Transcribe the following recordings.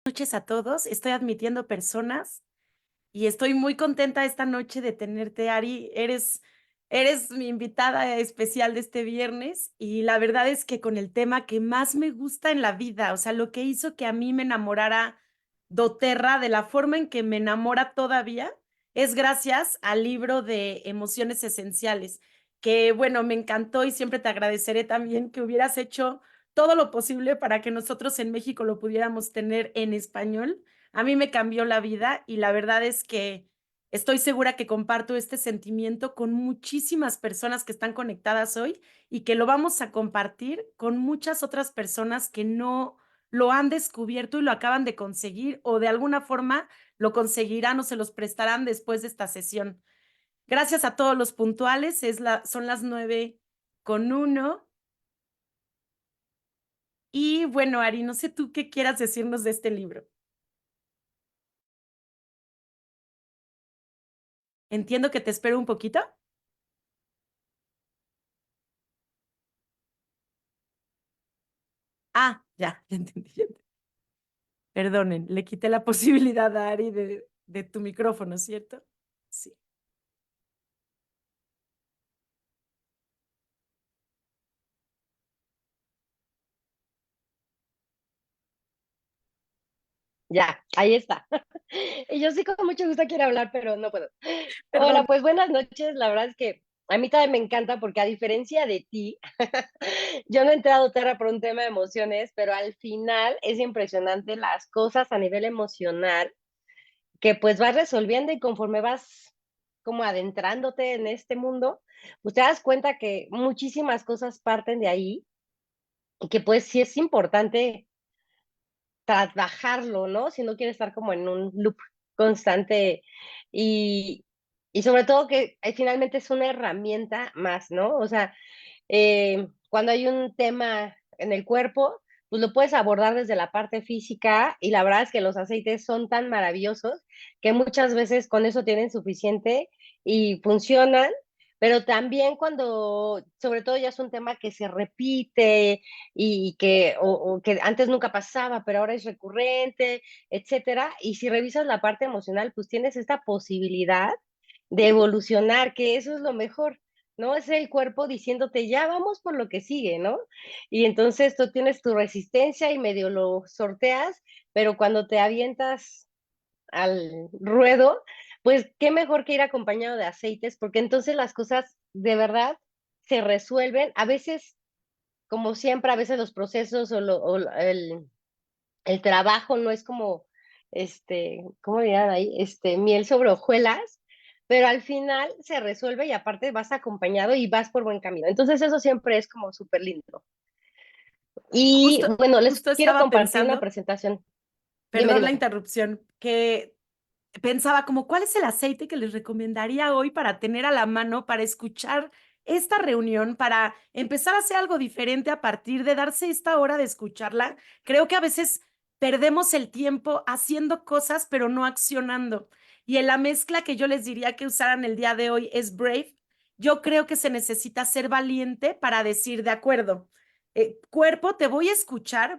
Noches a todos. Estoy admitiendo personas y estoy muy contenta esta noche de tenerte, Ari. Eres mi invitada especial de este viernes y la verdad es que con el tema que más me gusta en la vida, o sea, lo que hizo que a mí me enamorara doTERRA de la forma en que me enamora todavía, es gracias al libro de Emociones Esenciales, que bueno, me encantó y siempre te agradeceré también que hubieras hecho todo lo posible para que nosotros en México lo pudiéramos tener en español. A mí me cambió la vida y la verdad es que estoy segura que comparto este sentimiento con muchísimas personas que están conectadas hoy y que lo vamos a compartir con muchas otras personas que no lo han descubierto y lo acaban de conseguir o de alguna forma lo conseguirán o se los prestarán después de esta sesión. Gracias a todos los puntuales, son las 9:01. Y bueno, Ari, no sé tú qué quieras decirnos de este libro. Entiendo que te espero un poquito. Ah, ya, ya entendí. Perdonen, le quité la posibilidad a Ari de tu micrófono, ¿cierto? Sí. Ya, ahí está. Y yo sí con mucho gusto quiero hablar, pero no puedo. Perdón. Hola, pues buenas noches. La verdad es que a mí también me encanta porque a diferencia de ti, yo no he entrado a Terra por un tema de emociones, pero al final es impresionante las cosas a nivel emocional que pues vas resolviendo y conforme vas como adentrándote en este mundo, pues te das cuenta que muchísimas cosas parten de ahí y que pues sí es importante trabajarlo, ¿no? Si no quieres estar como en un loop constante y, y sobre todo que finalmente es una herramienta más, ¿no? O sea, cuando hay un tema en el cuerpo, pues lo puedes abordar desde la parte física y la verdad es que los aceites son tan maravillosos que muchas veces con eso tienen suficiente y funcionan, pero también cuando, sobre todo ya es un tema que se repite y que, o que antes nunca pasaba, pero ahora es recurrente, etcétera. Y si revisas la parte emocional, pues tienes esta posibilidad de evolucionar, que eso es lo mejor, ¿no? Es el cuerpo diciéndote, ya vamos por lo que sigue, ¿no? Y entonces tú tienes tu resistencia y medio lo sorteas, pero cuando te avientas al ruedo, pues qué mejor que ir acompañado de aceites, porque entonces las cosas de verdad se resuelven. A veces, como siempre, a veces los procesos el trabajo no es como, ¿cómo dirán ahí? Miel sobre hojuelas, pero al final se resuelve y aparte vas acompañado y vas por buen camino. Entonces eso siempre es como súper lindo. Y Justo, bueno, les justo quiero estaba compartir una pensando, presentación. Dime, perdón la dime. interrupción, que pensaba como, ¿cuál es el aceite que les recomendaría hoy para tener a la mano, para escuchar esta reunión, para empezar a hacer algo diferente a partir de darse esta hora de escucharla? Creo que a veces perdemos el tiempo haciendo cosas, pero no accionando. Y en la mezcla que yo les diría que usaran el día de hoy es Brave. Yo creo que se necesita ser valiente para decir, de acuerdo, cuerpo, te voy a escuchar,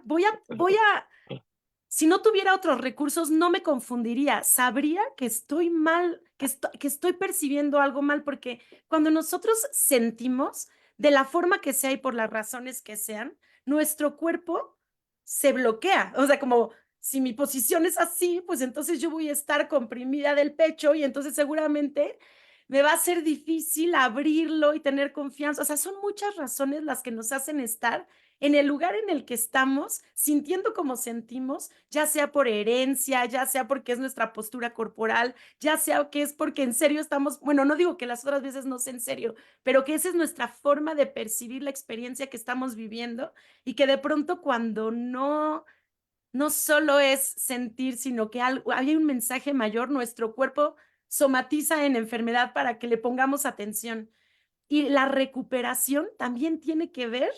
si no tuviera otros recursos, no me confundiría. Sabría que estoy mal, que estoy percibiendo algo mal, porque cuando nosotros sentimos, de la forma que sea y por las razones que sean, nuestro cuerpo se bloquea. O sea, como si mi posición es así, pues entonces yo voy a estar comprimida del pecho y entonces seguramente me va a ser difícil abrirlo y tener confianza. O sea, son muchas razones las que nos hacen estar en el lugar en el que estamos, sintiendo como sentimos, ya sea por herencia, ya sea porque es nuestra postura corporal, ya sea que es porque en serio estamos, bueno, no digo que las otras veces no sea en serio, pero que esa es nuestra forma de percibir la experiencia que estamos viviendo y que de pronto cuando no solo es sentir, sino que hay un mensaje mayor, nuestro cuerpo somatiza en enfermedad para que le pongamos atención. Y la recuperación también tiene que ver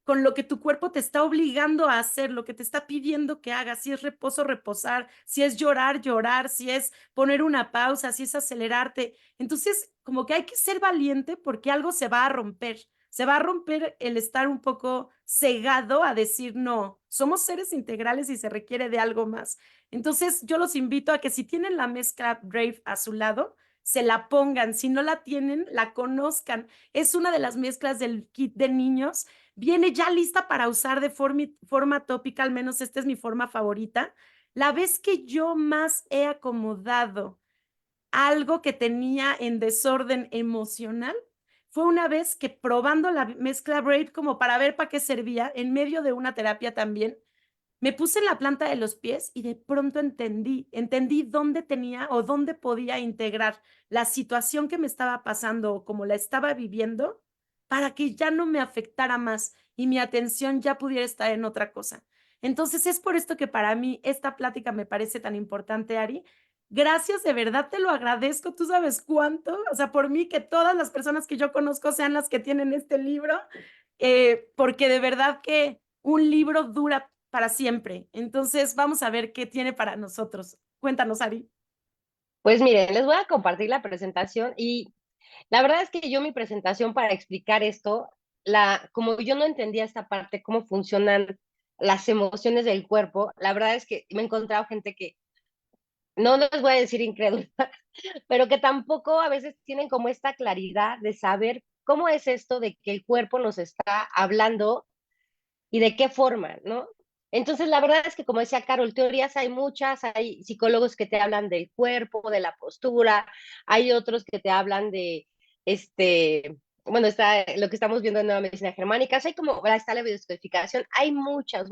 con lo que tu cuerpo te está obligando a hacer, lo que te está pidiendo que hagas, si es reposo, reposar, si es llorar, llorar, si es poner una pausa, si es acelerarte. Entonces, como que hay que ser valiente porque algo se va a romper. Se va a romper el estar un poco cegado a decir, no, somos seres integrales y se requiere de algo más. Entonces, yo los invito a que si tienen la mezcla Brave a su lado, se la pongan. Si no la tienen, la conozcan. Es una de las mezclas del kit de niños. Viene ya lista para usar de forma tópica, al menos esta es mi forma favorita. La vez que yo más he acomodado algo que tenía en desorden emocional fue una vez que probando la mezcla Brave como para ver para qué servía, en medio de una terapia también, me puse en la planta de los pies y de pronto entendí dónde tenía o dónde podía integrar la situación que me estaba pasando o como la estaba viviendo para que ya no me afectara más y mi atención ya pudiera estar en otra cosa. Entonces es por esto que para mí esta plática me parece tan importante, Ari. Gracias, de verdad te lo agradezco. Tú sabes cuánto, o sea, por mí que todas las personas que yo conozco sean las que tienen este libro, porque de verdad que un libro dura para siempre. Entonces, vamos a ver qué tiene para nosotros. Cuéntanos, Ari. Pues miren, les voy a compartir la presentación y la verdad es que yo mi presentación para explicar esto, como yo no entendía esta parte, cómo funcionan las emociones del cuerpo, la verdad es que me he encontrado gente que, no les voy a decir incrédula, pero que tampoco a veces tienen como esta claridad de saber cómo es esto de que el cuerpo nos está hablando y de qué forma, ¿no? Entonces, la verdad es que, como decía Carol, teorías hay muchas, hay psicólogos que te hablan del cuerpo, de la postura, hay otros que te hablan de, bueno, está lo que estamos viendo en Nueva Medicina Germánica, hay como, está la biodescodificación, hay muchas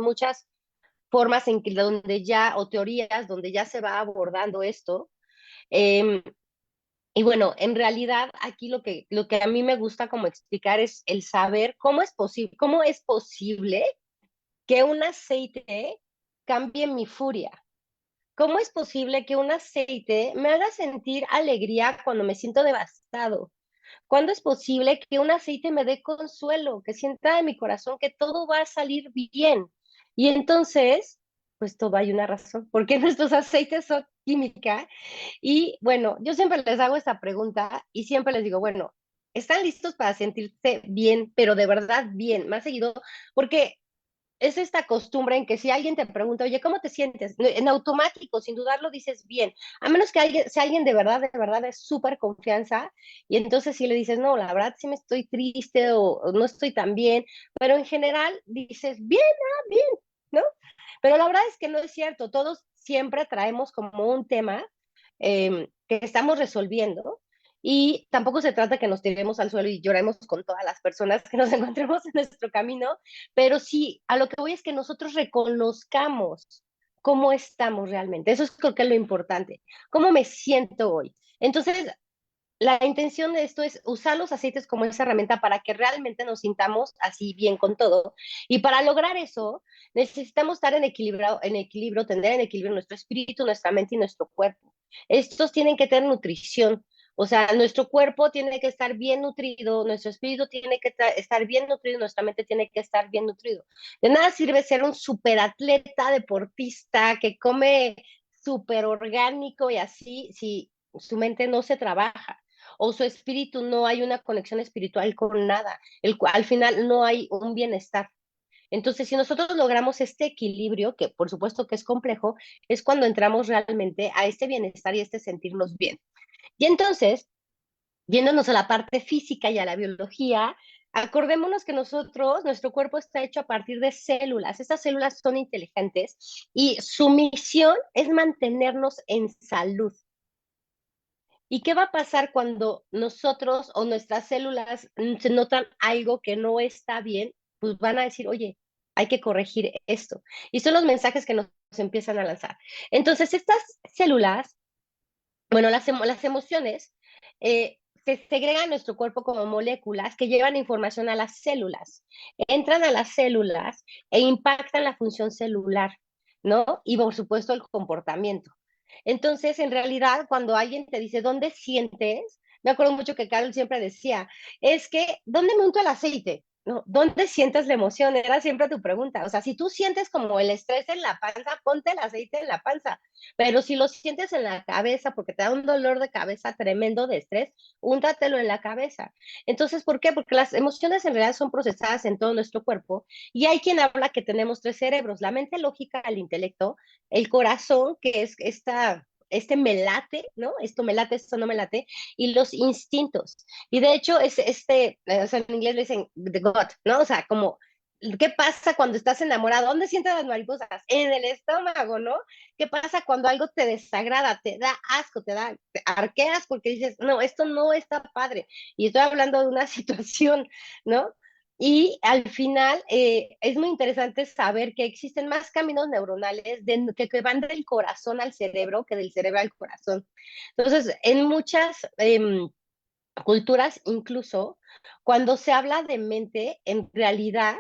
formas en que donde ya, o teorías donde ya se va abordando esto. Eh, y bueno, en realidad aquí lo que a mí me gusta como explicar es el saber cómo es posible que un aceite cambie mi furia. ¿Cómo es posible que un aceite me haga sentir alegría cuando me siento devastado? ¿Cuándo es posible que un aceite me dé consuelo, que sienta en mi corazón que todo va a salir bien? Y entonces, pues todo hay una razón, porque nuestros aceites son química. Y bueno, yo siempre les hago esta pregunta y siempre les digo, bueno, ¿están listos para sentirse bien, pero de verdad bien, más seguido? Porque es esta costumbre en que si alguien te pregunta, oye, ¿cómo te sientes? En automático, sin dudarlo, dices bien. A menos que sea alguien de verdad es súper confianza, y entonces si le dices, no, la verdad sí me estoy triste o no estoy tan bien, pero en general dices, bien, bien, ¿no? Pero la verdad es que no es cierto, todos siempre traemos como un tema que estamos resolviendo y tampoco se trata que nos tiremos al suelo y lloremos con todas las personas que nos encontremos en nuestro camino, pero sí, a lo que voy es que nosotros reconozcamos cómo estamos realmente. Eso es creo que es lo importante. ¿Cómo me siento hoy? Entonces, la intención de esto es usar los aceites como esa herramienta para que realmente nos sintamos así bien con todo. Y para lograr eso, necesitamos estar en equilibrio, tener en equilibrio nuestro espíritu, nuestra mente y nuestro cuerpo. Estos tienen que tener nutrición. O sea, nuestro cuerpo tiene que estar bien nutrido, nuestro espíritu tiene que estar bien nutrido, nuestra mente tiene que estar bien nutrido. De nada sirve ser un superatleta, deportista, que come súper orgánico y así, si su mente no se trabaja o su espíritu no hay una conexión espiritual con nada, al final no hay un bienestar. Entonces, si nosotros logramos este equilibrio, que por supuesto que es complejo, es cuando entramos realmente a este bienestar y este sentirnos bien. Y entonces, yéndonos a la parte física y a la biología, acordémonos que nuestro cuerpo está hecho a partir de células. Estas células son inteligentes y su misión es mantenernos en salud. ¿Y qué va a pasar cuando nosotros o nuestras células se notan algo que no está bien? Pues van a decir, oye, hay que corregir esto. Y son los mensajes que nos empiezan a lanzar. Entonces, estas células, bueno, las emociones, se segregan en nuestro cuerpo como moléculas que llevan información a las células. Entran a las células e impactan la función celular, ¿no? Y por supuesto el comportamiento. Entonces, en realidad, cuando alguien te dice, ¿dónde sientes? Me acuerdo mucho que Carol siempre decía, es que, ¿dónde me unto el aceite? ¿no? ¿Dónde sientes la emoción? Era siempre tu pregunta. O sea, si tú sientes como el estrés en la panza, ponte el aceite en la panza. Pero si lo sientes en la cabeza, porque te da un dolor de cabeza tremendo de estrés, úntatelo en la cabeza. Entonces, ¿por qué? Porque las emociones en realidad son procesadas en todo nuestro cuerpo y hay quien habla que tenemos tres cerebros, la mente lógica, el intelecto, el corazón, que es este me late, ¿no? Esto me late, esto no me late, y los instintos. Y de hecho, o sea, en inglés le dicen the gut, ¿no? O sea, como, ¿qué pasa cuando estás enamorado? ¿Dónde sientes las mariposas? En el estómago, ¿no? ¿Qué pasa cuando algo te desagrada, te da asco, te arqueas porque dices, no, esto no está padre? Y estoy hablando de una situación, ¿no? Y al final es muy interesante saber que existen más caminos neuronales que van del corazón al cerebro que del cerebro al corazón. Entonces, en muchas culturas incluso, cuando se habla de mente, en realidad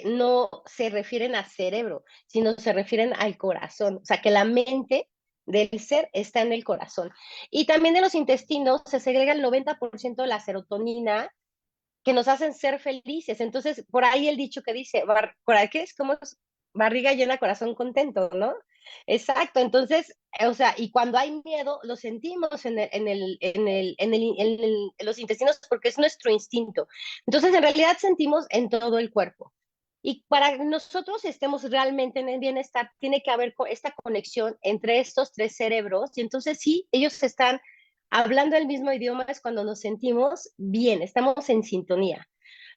no se refieren a cerebro, sino se refieren al corazón. O sea, que la mente del ser está en el corazón. Y también de los intestinos se segrega el 90% de la serotonina que nos hacen ser felices. Entonces, por ahí el dicho que dice, por aquí es como barriga llena, corazón contento, ¿no? Exacto, entonces, o sea, y cuando hay miedo, lo sentimos en los intestinos porque es nuestro instinto. Entonces, en realidad sentimos en todo el cuerpo. Y para que nosotros estemos realmente en el bienestar, tiene que haber esta conexión entre estos tres cerebros. Y entonces sí, ellos están hablando el mismo idioma, es cuando nos sentimos bien, estamos en sintonía.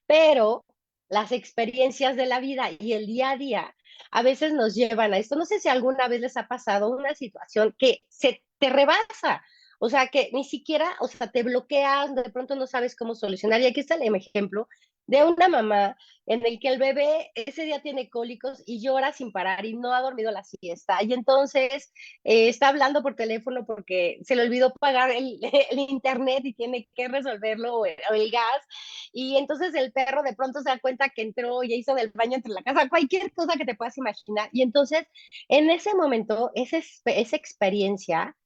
Pero las experiencias de la vida y el día a día a veces nos llevan a esto. No sé si alguna vez les ha pasado una situación que se te rebasa, o sea, que ni siquiera, o sea, te bloqueas, de pronto no sabes cómo solucionar. Y aquí está el ejemplo de una mamá en el que el bebé ese día tiene cólicos y llora sin parar y no ha dormido la siesta. Y entonces está hablando por teléfono porque se le olvidó pagar el internet y tiene que resolverlo o el gas. Y entonces el perro de pronto se da cuenta que entró y hizo del baño entre la casa, cualquier cosa que te puedas imaginar. Y entonces, en ese momento, esa experiencia,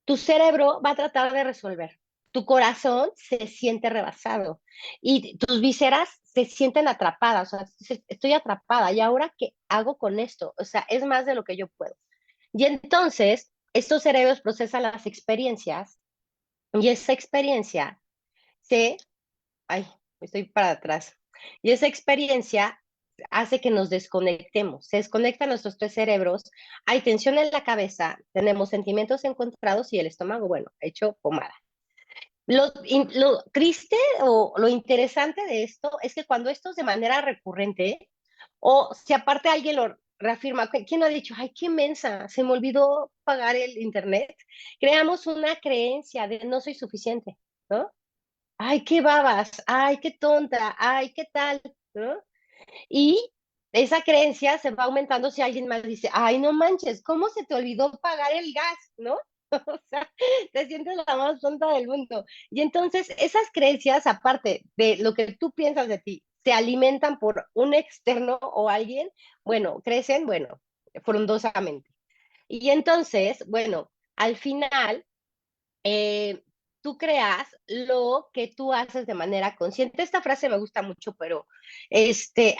tu cerebro va a tratar de resolver. Tu corazón se siente rebasado y tus vísceras se sienten atrapadas. O sea, estoy atrapada. ¿Y ahora qué hago con esto? O sea, es más de lo que yo puedo. Y entonces, estos cerebros procesan las experiencias y esa experiencia se ay, estoy para atrás. Y esa experiencia hace que nos desconectemos, se desconectan nuestros tres cerebros, hay tensión en la cabeza, tenemos sentimientos encontrados y el estómago, bueno, hecho pomada. Lo triste o lo interesante de esto es que cuando esto es de manera recurrente, o si aparte alguien lo reafirma, ¿quién ha dicho, ay, qué mensa, se me olvidó pagar el internet? Creamos una creencia de no soy suficiente, ¿no? Ay, qué babas, ay, qué tonta, ay, qué tal, ¿no? Y esa creencia se va aumentando si alguien más dice, ay, no manches, ¿cómo se te olvidó pagar el gas, ¿no? O sea, te sientes la más tonta del mundo. Y entonces esas creencias, aparte de lo que tú piensas de ti, se alimentan por un externo o alguien, bueno, crecen, bueno, frondosamente. Y entonces, bueno, al final eh, tú creas lo que tú haces de manera consciente. Esta frase me gusta mucho, pero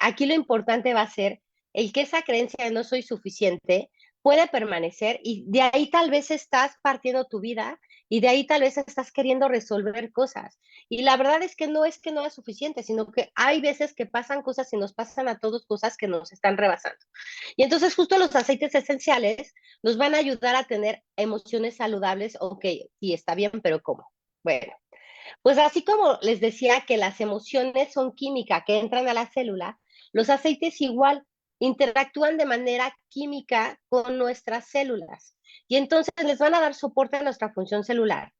aquí lo importante va a ser el que esa creencia de no soy suficiente puede permanecer y de ahí tal vez estás partiendo tu vida y de ahí tal vez estás queriendo resolver cosas. Y la verdad es que no es suficiente, sino que hay veces que pasan cosas y nos pasan a todos cosas que nos están rebasando. Y entonces justo los aceites esenciales nos van a ayudar a tener emociones saludables. Ok, sí, está bien, pero ¿cómo? Bueno, pues así como les decía que las emociones son química que entran a la célula, los aceites igual interactúan de manera química con nuestras células y entonces les van a dar soporte a nuestra función celular.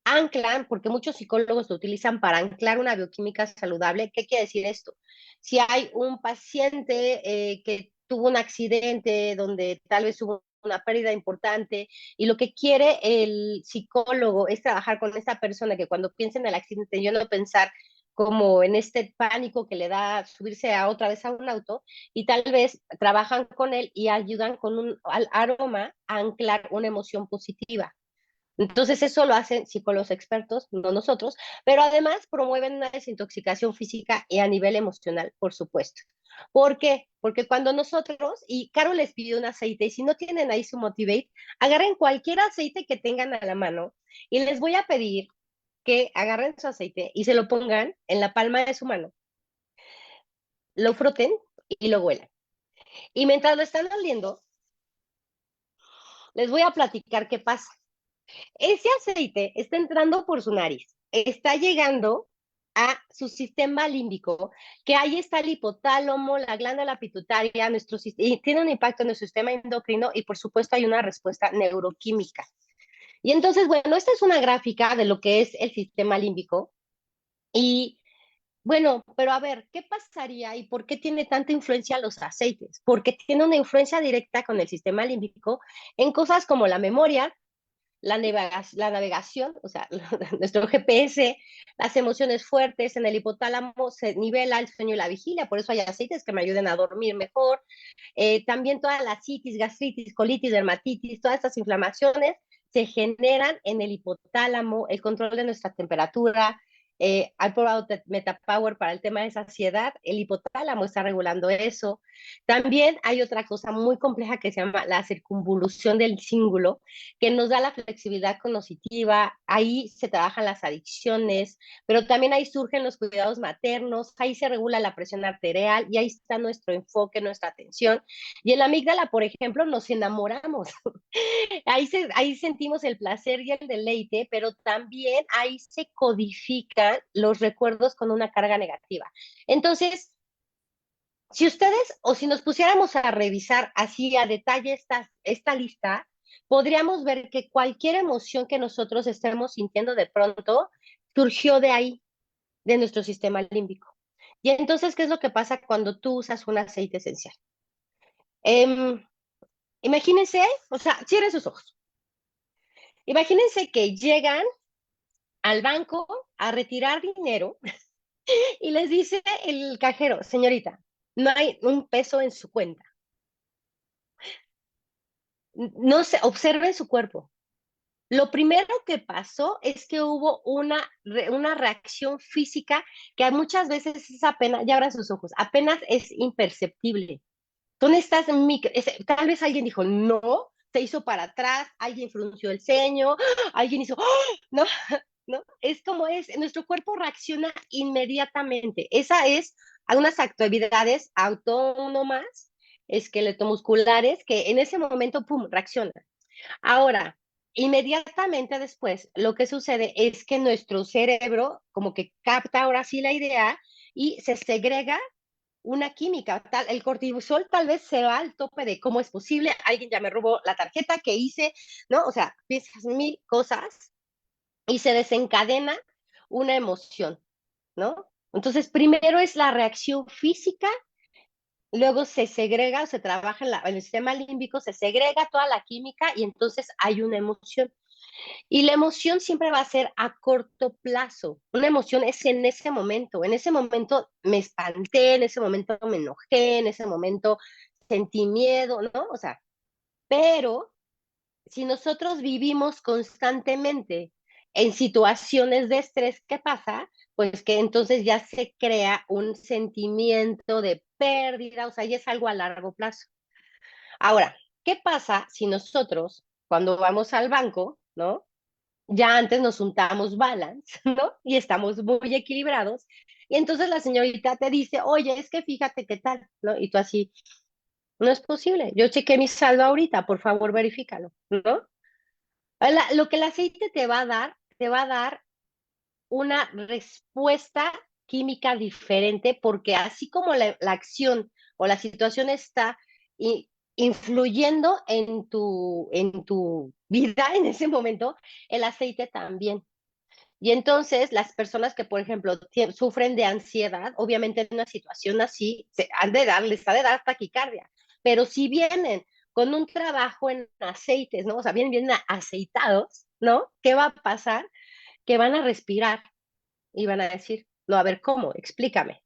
Anclan, porque muchos psicólogos lo utilizan para anclar una bioquímica saludable. ¿Qué quiere decir esto? Si hay un paciente que tuvo un accidente donde tal vez hubo una pérdida importante y lo que quiere el psicólogo es trabajar con esta persona que cuando piensa en el accidente, yo no pensar como en este pánico que le da subirse a otra vez a un auto y tal vez trabajan con él y ayudan con un aroma a anclar una emoción positiva. Entonces eso lo hacen psicólogos expertos, no nosotros, pero además promueven una desintoxicación física y a nivel emocional, por supuesto. ¿Por qué? Porque cuando nosotros, y Caro les pidió un aceite, y si no tienen ahí su Motivate, agarren cualquier aceite que tengan a la mano y les voy a pedir que agarren su aceite y se lo pongan en la palma de su mano, lo froten y lo huelan. Y mientras lo están oliendo, les voy a platicar qué pasa. Ese aceite está entrando por su nariz, está llegando a su sistema límbico, que ahí está el hipotálamo, la glándula pituitaria, y tiene un impacto en nuestro sistema endocrino y por supuesto hay una respuesta neuroquímica. Y entonces, bueno, esta es una gráfica de lo que es el sistema límbico y bueno, pero a ver, ¿qué pasaría y por qué tiene tanta influencia los aceites? Porque tiene una influencia directa con el sistema límbico en cosas como la memoria, la navegación, o sea, nuestro GPS, las emociones fuertes, en el hipotálamo se nivela el sueño y la vigilia, por eso hay aceites que me ayuden a dormir mejor. También toda la citis, gastritis, colitis, dermatitis, todas estas inflamaciones se generan en el hipotálamo, el control de nuestra temperatura. Hay probado Metapower para el tema de saciedad, el hipotálamo está regulando eso. También hay otra cosa muy compleja que se llama la circunvolución del cíngulo, que nos da la flexibilidad cognitiva, ahí se trabajan las adicciones, pero también ahí surgen los cuidados maternos, ahí se regula la presión arterial y ahí está nuestro enfoque, nuestra atención. Y en la amígdala, por ejemplo, nos enamoramos. Ahí sentimos el placer y el deleite, pero también ahí se codifican los recuerdos con una carga negativa. Entonces, si ustedes o si nos pusiéramos a revisar así a detalle esta lista, podríamos ver que cualquier emoción que nosotros estemos sintiendo de pronto surgió de ahí, de nuestro sistema límbico. Y entonces, ¿qué es lo que pasa cuando tú usas un aceite esencial? Eh, Imagínense, o sea, cierren sus ojos. Imagínense que llegan al banco a retirar dinero y les dice el cajero, señorita, no hay un peso en su cuenta. No se observen su cuerpo. Lo primero que pasó es que hubo una reacción física que muchas veces es apenas, ya abran sus ojos, apenas es imperceptible. Son estas tal vez alguien dijo no, se hizo para atrás, alguien frunció el ceño, alguien hizo, ¡oh! No, no, es como es, nuestro cuerpo reacciona inmediatamente. Esa es algunas actividades autónomas, esqueletomusculares, que en ese momento, pum, reaccionan. Ahora, inmediatamente después, lo que sucede es que nuestro cerebro como que capta ahora sí la idea y se segrega una química. El cortisol tal vez se va al tope de cómo es posible, alguien ya me robó la tarjeta que hice, ¿no? O sea, piensas mil cosas y se desencadena una emoción, ¿no? Entonces, primero es la reacción física, luego se segrega, se trabaja en el sistema límbico, se segrega toda la química y entonces hay una emoción. Y la emoción siempre va a ser a corto plazo. Una emoción es en ese momento me espanté, en ese momento me enojé, en ese momento sentí miedo, ¿no? O sea, pero si nosotros vivimos constantemente en situaciones de estrés, ¿qué pasa? Pues que entonces ya se crea un sentimiento de pérdida, o sea, ya es algo a largo plazo. Ahora, ¿qué pasa si nosotros, cuando vamos al banco, ¿no? Ya antes nos untamos balance, ¿no? Y estamos muy equilibrados. Y entonces la señorita te dice, oye, es que fíjate qué tal, ¿no? Y tú así, no es posible. Yo chequé mi saldo ahorita, por favor, verifícalo, ¿no? Lo que el aceite te va a dar una respuesta química diferente, porque así como la acción o la situación está influyendo en tu vida en ese momento, el aceite también. Y entonces las personas que, por ejemplo, sufren de ansiedad, obviamente en una situación así, les ha de dar taquicardia, pero si vienen con un trabajo en aceites, ¿no? O sea, vienen aceitados, ¿no? ¿Qué va a pasar? Que van a respirar y van a decir, no, a ver, ¿cómo? Explícame,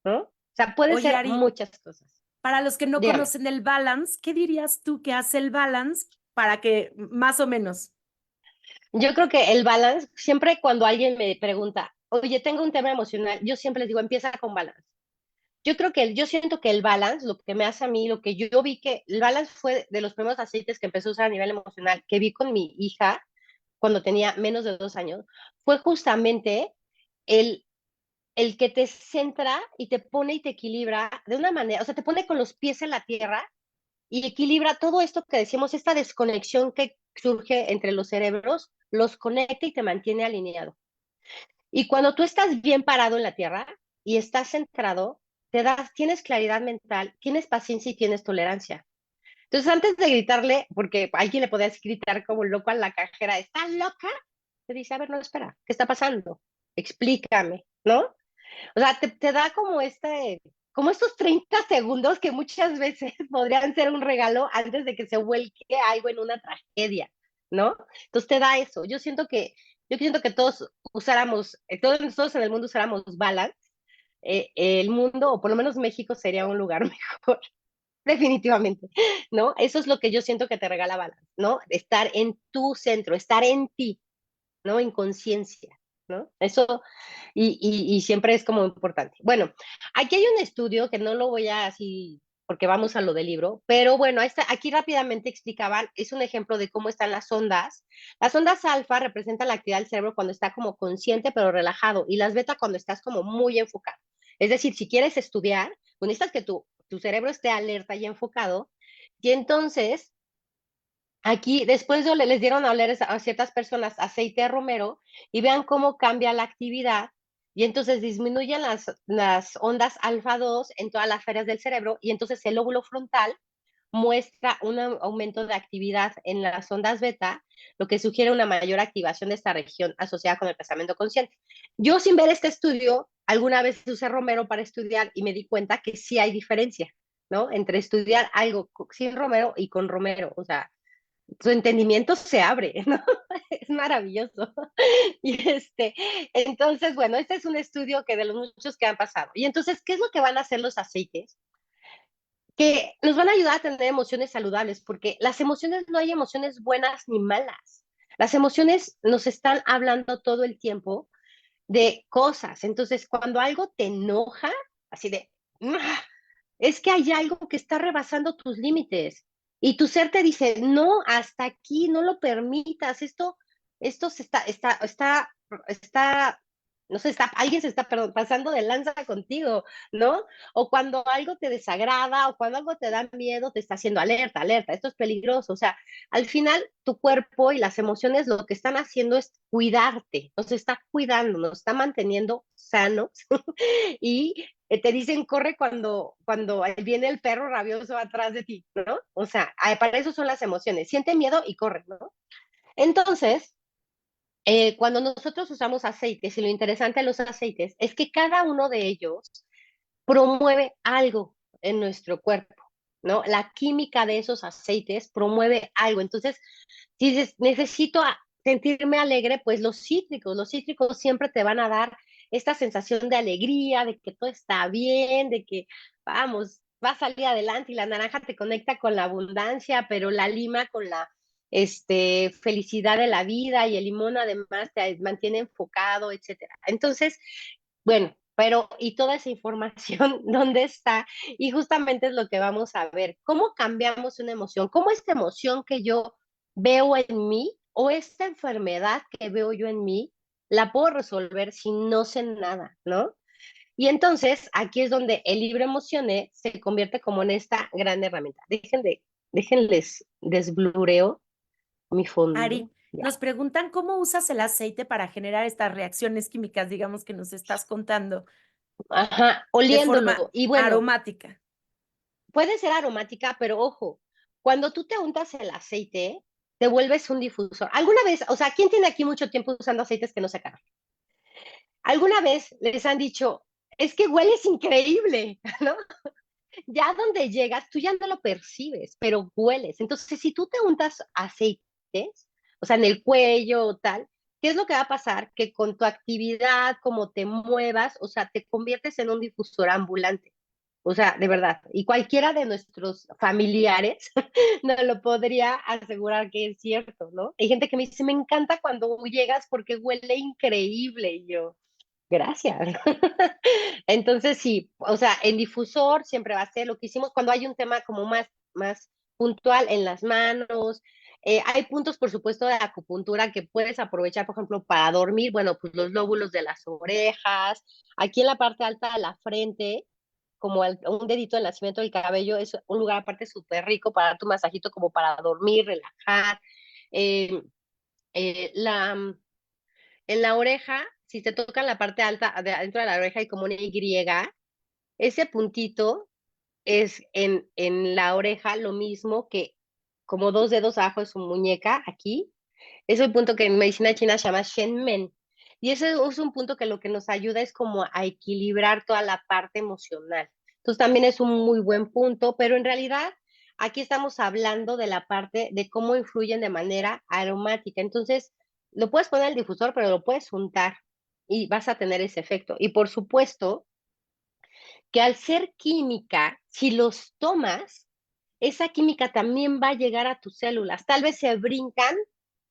¿no? O sea, puede Oye, ser Ari, muchas cosas. para los que no Dígame. conocen el balance, ¿qué dirías tú que hace el balance para que más o menos? Yo creo que el balance, siempre cuando alguien me pregunta, oye, tengo un tema emocional, yo siempre les digo, empieza con balance. Yo siento que el balance, lo que me hace a mí, lo que yo vi que el balance fue de los primeros aceites que empecé a usar a nivel emocional, que vi con mi hija cuando tenía menos de 2 años, fue justamente el, el que te centra y te pone y te equilibra de una manera, o sea, te pone con los pies en la tierra y equilibra todo esto que decimos, esta desconexión que surge entre los cerebros, los conecta y te mantiene alineado. Y cuando tú estás bien parado en la tierra y estás centrado, tienes claridad mental, tienes paciencia y tienes tolerancia. Entonces, antes de gritarle, porque alguien le podía gritar como loco a la cajera, ¿estás loca? Te dice, a ver, no, espera, ¿qué está pasando? Explícame, ¿no? O sea, te da como estos 30 segundos que muchas veces podrían ser un regalo antes de que se vuelque algo en una tragedia, ¿no? Entonces te da eso. Yo siento que todos usáramos, todos en el mundo usáramos balance, el mundo, o por lo menos México, sería un lugar mejor, definitivamente, ¿no? Eso es lo que yo siento que te regala balance, ¿no? Estar en tu centro, estar en ti, ¿no? En conciencia, ¿no? Eso, y siempre es como importante. Bueno, aquí hay un estudio que no lo voy a así, porque vamos a lo del libro, pero bueno, aquí rápidamente explicaban, es un ejemplo de cómo están las ondas. Las ondas alfa representan la actividad del cerebro cuando está como consciente pero relajado, y las beta cuando estás como muy enfocado. Es decir, si quieres estudiar, pues necesitas que tu cerebro esté alerta y enfocado, y entonces aquí, después les dieron a oler a ciertas personas aceite de romero y vean cómo cambia la actividad y entonces disminuyen las ondas alfa 2 en todas las áreas del cerebro y entonces el lóbulo frontal muestra un aumento de actividad en las ondas beta, lo que sugiere una mayor activación de esta región asociada con el pensamiento consciente. Yo sin ver este estudio, alguna vez usé romero para estudiar y me di cuenta que sí hay diferencia, ¿no? Entre estudiar algo sin romero y con romero, o sea, su entendimiento se abre, ¿no? Es maravilloso. Y entonces, bueno, este es un estudio que de los muchos que han pasado. Y entonces, ¿qué es lo que van a hacer los aceites? Que nos van a ayudar a tener emociones saludables, porque las emociones, no hay emociones buenas ni malas. Las emociones nos están hablando todo el tiempo de cosas. Entonces, cuando algo te enoja, así de, "Ah", es que hay algo que está rebasando tus límites. Y tu ser te dice, no, hasta aquí, no lo permitas. Esto no sé, alguien se está, perdón, pasando de lanza contigo, ¿no? O cuando algo te desagrada, o cuando algo te da miedo, te está haciendo alerta, alerta, esto es peligroso. O sea, al final tu cuerpo y las emociones lo que están haciendo es cuidarte, nos está cuidando, nos está manteniendo sanos y te dicen corre cuando viene el perro rabioso atrás de ti, ¿no? O sea, para eso son las emociones, siente miedo y corre, ¿no? Entonces, cuando nosotros usamos aceites, y lo interesante de los aceites es que cada uno de ellos promueve algo en nuestro cuerpo, ¿no? La química de esos aceites promueve algo. Entonces, si dices, necesito sentirme alegre, pues los cítricos siempre te van a dar esta sensación de alegría, de que todo está bien, de que vamos, va a salir adelante y la naranja te conecta con la abundancia, pero la lima con la felicidad de la vida y el limón además te mantiene enfocado, etcétera. Entonces, bueno, pero ¿y toda esa información dónde está? Y justamente es lo que vamos a ver. ¿Cómo cambiamos una emoción? ¿Cómo esta emoción que yo veo en mí o esta enfermedad que veo yo en mí la puedo resolver si no sé nada, ¿no? Y entonces aquí es donde el libro Emociones se convierte como en esta gran herramienta. Déjenles desblureo mi fondo. Ari, Ya. nos preguntan cómo usas el aceite para generar estas reacciones químicas, digamos, que nos estás contando Ajá, de forma oliéndolo. Y bueno, aromática. puede ser aromática, pero ojo, cuando tú te untas el aceite, te vuelves un difusor. ¿Alguna vez, o sea, quién tiene aquí mucho tiempo usando aceites que no se acaban? ¿Alguna vez les han dicho, es que hueles increíble, ¿no? Ya donde llegas, tú ya no lo percibes, pero hueles. Entonces, si tú te untas aceites, o sea, en el cuello o tal, ¿qué es lo que va a pasar? Que con tu actividad, como te muevas, o sea, te conviertes en un difusor ambulante. O sea, de verdad. Y cualquiera de nuestros familiares nos lo podría asegurar que es cierto, ¿no? Hay gente que me dice, me encanta cuando llegas porque huele increíble. Y yo, gracias. Entonces, sí, o sea, en difusor siempre va a ser lo que hicimos cuando hay un tema como más puntual en las manos. Hay puntos, por supuesto, de acupuntura que puedes aprovechar, por ejemplo, para dormir. Bueno, pues los lóbulos de las orejas. Aquí en la parte alta de la frente, como un dedito del nacimiento del cabello, es un lugar aparte súper rico para dar tu masajito como para dormir, relajar. Eh, la en la oreja, si te toca la parte alta, dentro de la oreja hay como una Y, ese puntito es en la oreja lo mismo que como dos dedos abajo de su muñeca, aquí. Es el punto que en medicina china se llama Shenmen. Y ese es un punto que lo que nos ayuda es como a equilibrar toda la parte emocional. Entonces también es un muy buen punto, pero en realidad aquí estamos hablando de la parte de cómo influyen de manera aromática. Entonces, lo puedes poner al difusor, pero lo puedes untar y vas a tener ese efecto. Y por supuesto que al ser química, si los tomas, esa química también va a llegar a tus células. Tal vez se brincan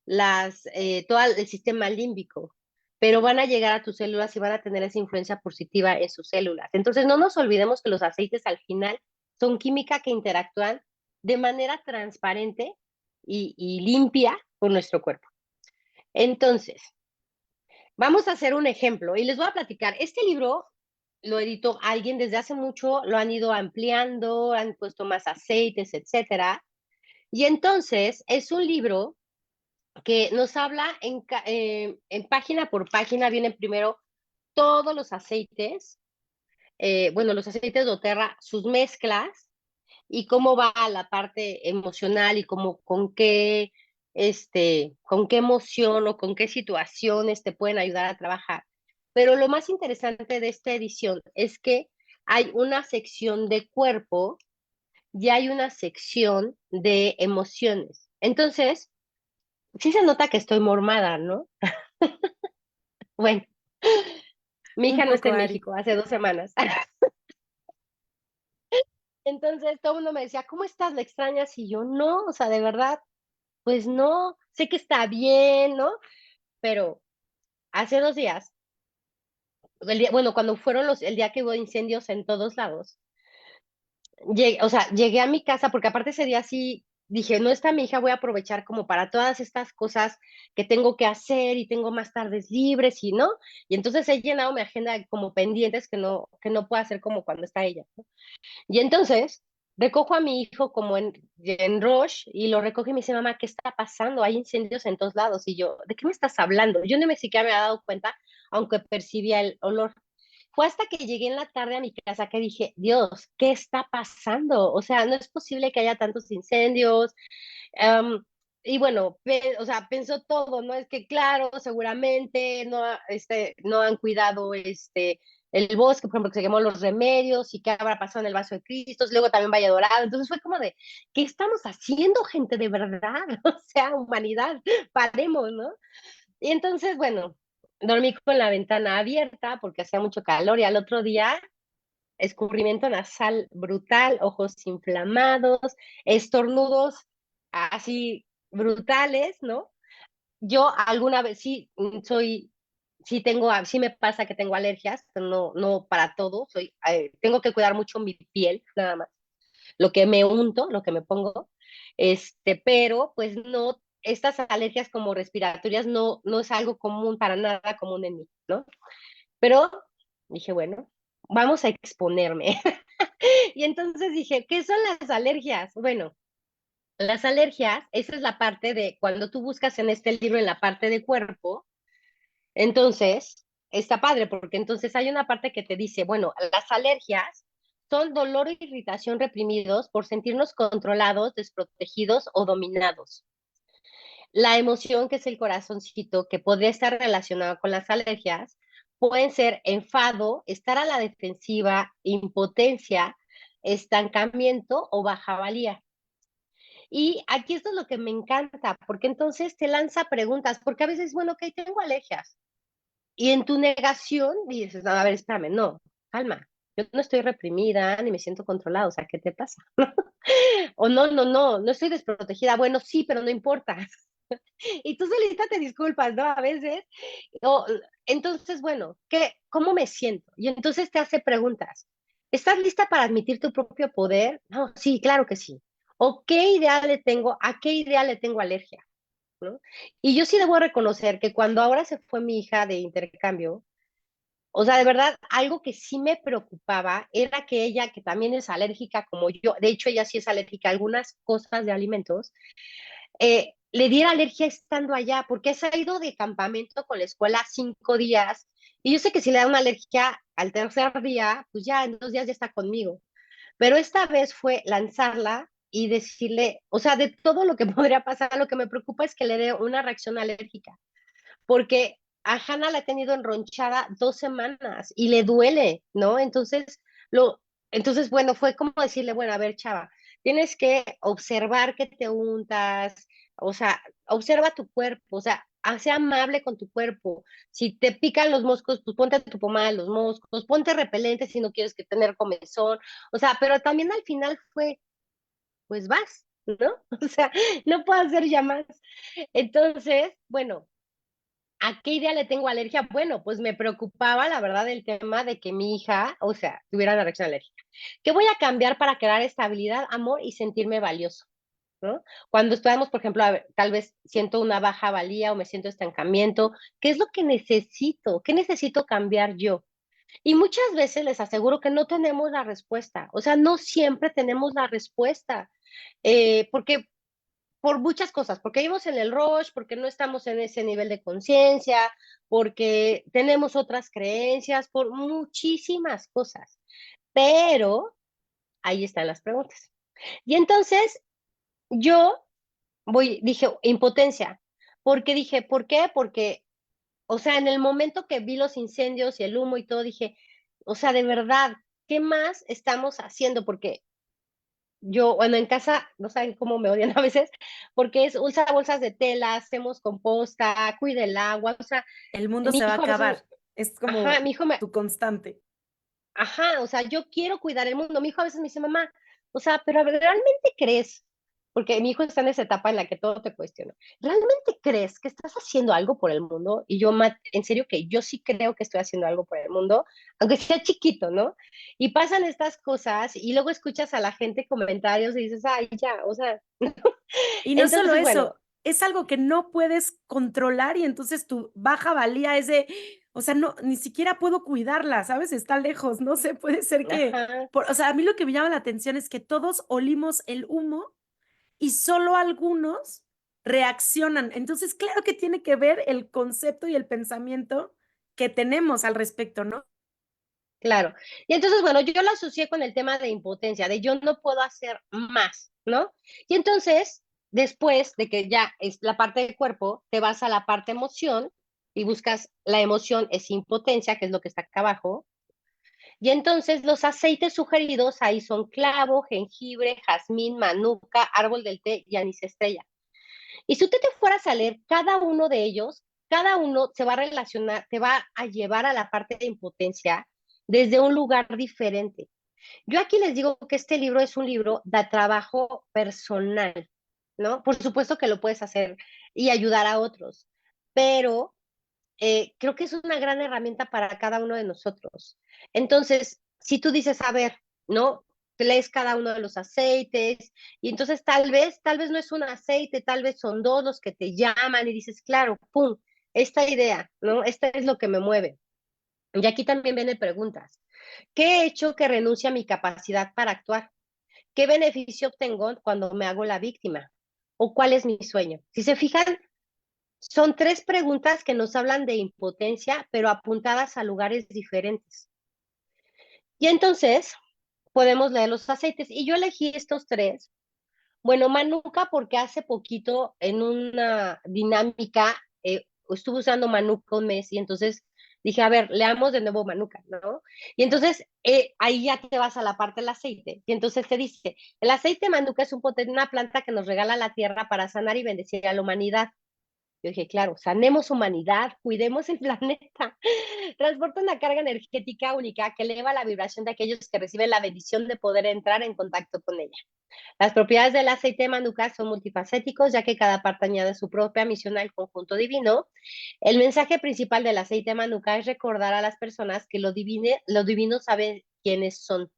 todo el sistema límbico, pero van a llegar a tus células y van a tener esa influencia positiva en sus células. Entonces, no nos olvidemos que los aceites al final son química que interactúan de manera transparente y limpia con nuestro cuerpo. Entonces, vamos a hacer un ejemplo y les voy a platicar. Este libro lo editó alguien desde hace mucho, lo han ido ampliando, han puesto más aceites, etcétera. Y entonces es un libro que nos habla en página por página, vienen primero todos los aceites, bueno, los aceites de doTERRA, sus mezclas y cómo va la parte emocional y cómo, con qué emoción o con qué situaciones te pueden ayudar a trabajar. Pero lo más interesante de esta edición es que hay una sección de cuerpo y hay una sección de emociones. Entonces, sí se nota que estoy mormada, ¿no? Bueno, mi Un hija no está poco, en Ari. México, hace 2 semanas. Entonces todo el mundo me decía, ¿cómo estás? ¿La extrañas? Y yo, no, o sea, de verdad, pues no, sé que está bien, ¿no? Pero hace 2 días, bueno, cuando fueron el día que hubo incendios en todos lados, o sea, llegué a mi casa, porque aparte ese día sí dije, no está mi hija, voy a aprovechar como para todas estas cosas que tengo que hacer y tengo más tardes libres y no. Y entonces he llenado mi agenda como pendientes que no puedo hacer como cuando está ella, ¿no? Y entonces recojo a mi hijo como en Rush y lo recoge y me dice, mamá, ¿qué está pasando? Hay incendios en todos lados. Y yo, ¿de qué me estás hablando? Yo no me siquiera me había dado cuenta, aunque percibía el olor. Fue hasta que llegué en la tarde a mi casa que dije, Dios, ¿qué está pasando? O sea, no es posible que haya tantos incendios. Um, y bueno, o sea, pensó todo, ¿no? Es que claro, seguramente no han cuidado el bosque, por ejemplo, que se quemó los remedios y qué habrá pasado en el vaso de Cristo, luego también Valle Dorado. Entonces fue como de, ¿qué estamos haciendo, gente, de verdad? O sea, humanidad, paremos, ¿no? Y entonces, bueno, dormí con la ventana abierta porque hacía mucho calor y al otro día escurrimiento nasal brutal, ojos inflamados, estornudos así brutales, ¿no? Yo alguna vez sí sí me pasa que tengo alergias, pero no para todo, tengo que cuidar mucho mi piel, nada más, lo que me unto, lo que me pongo, pero pues no, estas alergias como respiratorias no es algo común, para nada común en mí, ¿no? Pero dije, bueno, vamos a exponerme. Y entonces dije, ¿qué son las alergias? Bueno, las alergias, esa es la parte de cuando tú buscas en este libro en la parte de cuerpo, entonces está padre porque entonces hay una parte que te dice, bueno, las alergias son dolor e irritación reprimidos por sentirnos controlados, desprotegidos o dominados. La emoción, que es el corazoncito, que podría estar relacionado con las alergias, pueden ser enfado, estar a la defensiva, impotencia, estancamiento o baja valía. Y aquí esto es lo que me encanta, porque entonces te lanza preguntas, porque a veces, bueno, ok, tengo alergias. Y en tu negación dices, no, a ver, espérame, no, calma. yo no estoy reprimida ni me siento controlada, o sea, ¿qué te pasa? O no estoy desprotegida. Bueno, sí, pero no importa. Y tú solita te disculpas, ¿no? A veces. O, entonces, bueno, ¿cómo me siento? Y entonces te hace preguntas. ¿Estás lista para admitir tu propio poder? No, sí, claro que sí. ¿O qué idea le tengo? ¿A qué idea le tengo alergia? ¿No? Y yo sí debo reconocer que cuando ahora se fue mi hija de intercambio, o sea, de verdad, algo que sí me preocupaba era que ella, que también es alérgica como yo, de hecho ella sí es alérgica a algunas cosas de alimentos, le diera alergia estando allá, porque se ha ido de campamento con la escuela 5 días, y yo sé que si le da una alergia al tercer día, pues ya en 2 días ya está conmigo. Pero esta vez fue lanzarla y decirle, o sea, de todo lo que podría pasar, lo que me preocupa es que le dé una reacción alérgica, porque a Hannah la ha tenido enronchada 2 semanas y le duele, ¿no? Lo, entonces, bueno, fue como decirle, bueno, a ver, chava, tienes que observar que te untas, o sea, observa tu cuerpo, o sea, sea amable con tu cuerpo. Si te pican los moscos, pues ponte tu pomada de los moscos, ponte repelente si no quieres que tener comezón, o sea, pero también al final fue, pues vas, ¿no? O sea, no puedo hacer ya más. Entonces, bueno, ¿a qué idea le tengo alergia? Bueno, pues me preocupaba, la verdad, el tema de que mi hija, o sea, tuviera una reacción alérgica. ¿Qué voy a cambiar para crear estabilidad, amor y sentirme valioso? ¿No? Cuando estamos, por ejemplo, a ver, tal vez siento una baja valía o me siento estancamiento, ¿qué es lo que necesito? ¿Qué necesito cambiar yo? Y muchas veces les aseguro que no tenemos la respuesta, o sea, no siempre tenemos la respuesta, porque por muchas cosas, porque vivimos en el rush, porque no estamos en ese nivel de conciencia, porque tenemos otras creencias, por muchísimas cosas. Pero ahí están las preguntas. Y entonces yo dije, impotencia. Porque dije, ¿por qué? Porque, o sea, en el momento que vi los incendios y el humo y todo, dije, o sea, de verdad, ¿qué más estamos haciendo? Porque yo, bueno, en casa, no saben cómo me odian a veces, porque usa bolsas de tela, hacemos composta, cuida el agua, o sea, El mundo mi se va a hijo a veces, acabar. Es ajá, como tu constante. ajá, o sea, yo quiero cuidar el mundo. Mi hijo a veces me dice, mamá, o sea, pero a ver, ¿realmente crees? Porque mi hijo está en esa etapa en la que todo te cuestiona. ¿Realmente crees que estás haciendo algo por el mundo? Y yo, en serio que yo sí creo que estoy haciendo algo por el mundo, aunque sea chiquito, ¿no? Y pasan estas cosas y luego escuchas a la gente comentarios y dices, ay, ya, o sea, Y no solo entonces, bueno, eso, es algo que no puedes controlar y entonces tu baja valía es de, o sea, no, ni siquiera puedo cuidarla, ¿sabes? Está lejos, no sé, puede ser que, ajá, o sea, a mí lo que me llama la atención es que todos olimos el humo y solo algunos reaccionan. Entonces, claro que tiene que ver el concepto y el pensamiento que tenemos al respecto, ¿no? claro. Y entonces, bueno, yo lo asocié con el tema de impotencia, de yo no puedo hacer más, ¿no? Y entonces, después de que ya es la parte del cuerpo, te vas a la parte emoción y buscas la emoción es impotencia, que es lo que está acá abajo. Y entonces los aceites sugeridos ahí son clavo, jengibre, jazmín, manuka, árbol del té y anís estrella. Y si tú te fueras a leer cada uno de ellos, cada uno se va a relacionar, te va a llevar a la parte de impotencia desde un lugar diferente. Yo aquí les digo que este libro es un libro de trabajo personal, ¿no? Por supuesto que lo puedes hacer y ayudar a otros, pero creo que es una gran herramienta para cada uno de nosotros. Entonces, si tú dices, a ver, ¿no? Lees cada uno de los aceites y entonces tal vez no es un aceite, tal vez son dos los que te llaman y dices, claro, pum, esta idea, ¿no? Esta es lo que me mueve. Y aquí también vienen preguntas. ¿Qué he hecho que renuncie a mi capacidad para actuar? ¿Qué beneficio obtengo cuando me hago la víctima? ¿O cuál es mi sueño? Si se fijan, son 3 preguntas que nos hablan de impotencia, pero apuntadas a lugares diferentes. Y entonces podemos leer los aceites. Y yo elegí estos 3. Bueno, Manuka, porque hace poquito en una dinámica estuve usando Manuka un mes y entonces dije, a ver, leamos de nuevo Manuka, ¿no? Y entonces ahí ya te vas a la parte del aceite. Y entonces te dice, el aceite Manuka es una planta que nos regala la tierra para sanar y bendecir a la humanidad. Yo dije, claro, sanemos humanidad, cuidemos el planeta. Transporta una carga energética única que eleva la vibración de aquellos que reciben la bendición de poder entrar en contacto con ella. Las propiedades del aceite de manuka son multifacéticos, ya que cada parte añade su propia misión al conjunto divino. El mensaje principal del aceite de manuka es recordar a las personas que lo divino sabe quiénes son.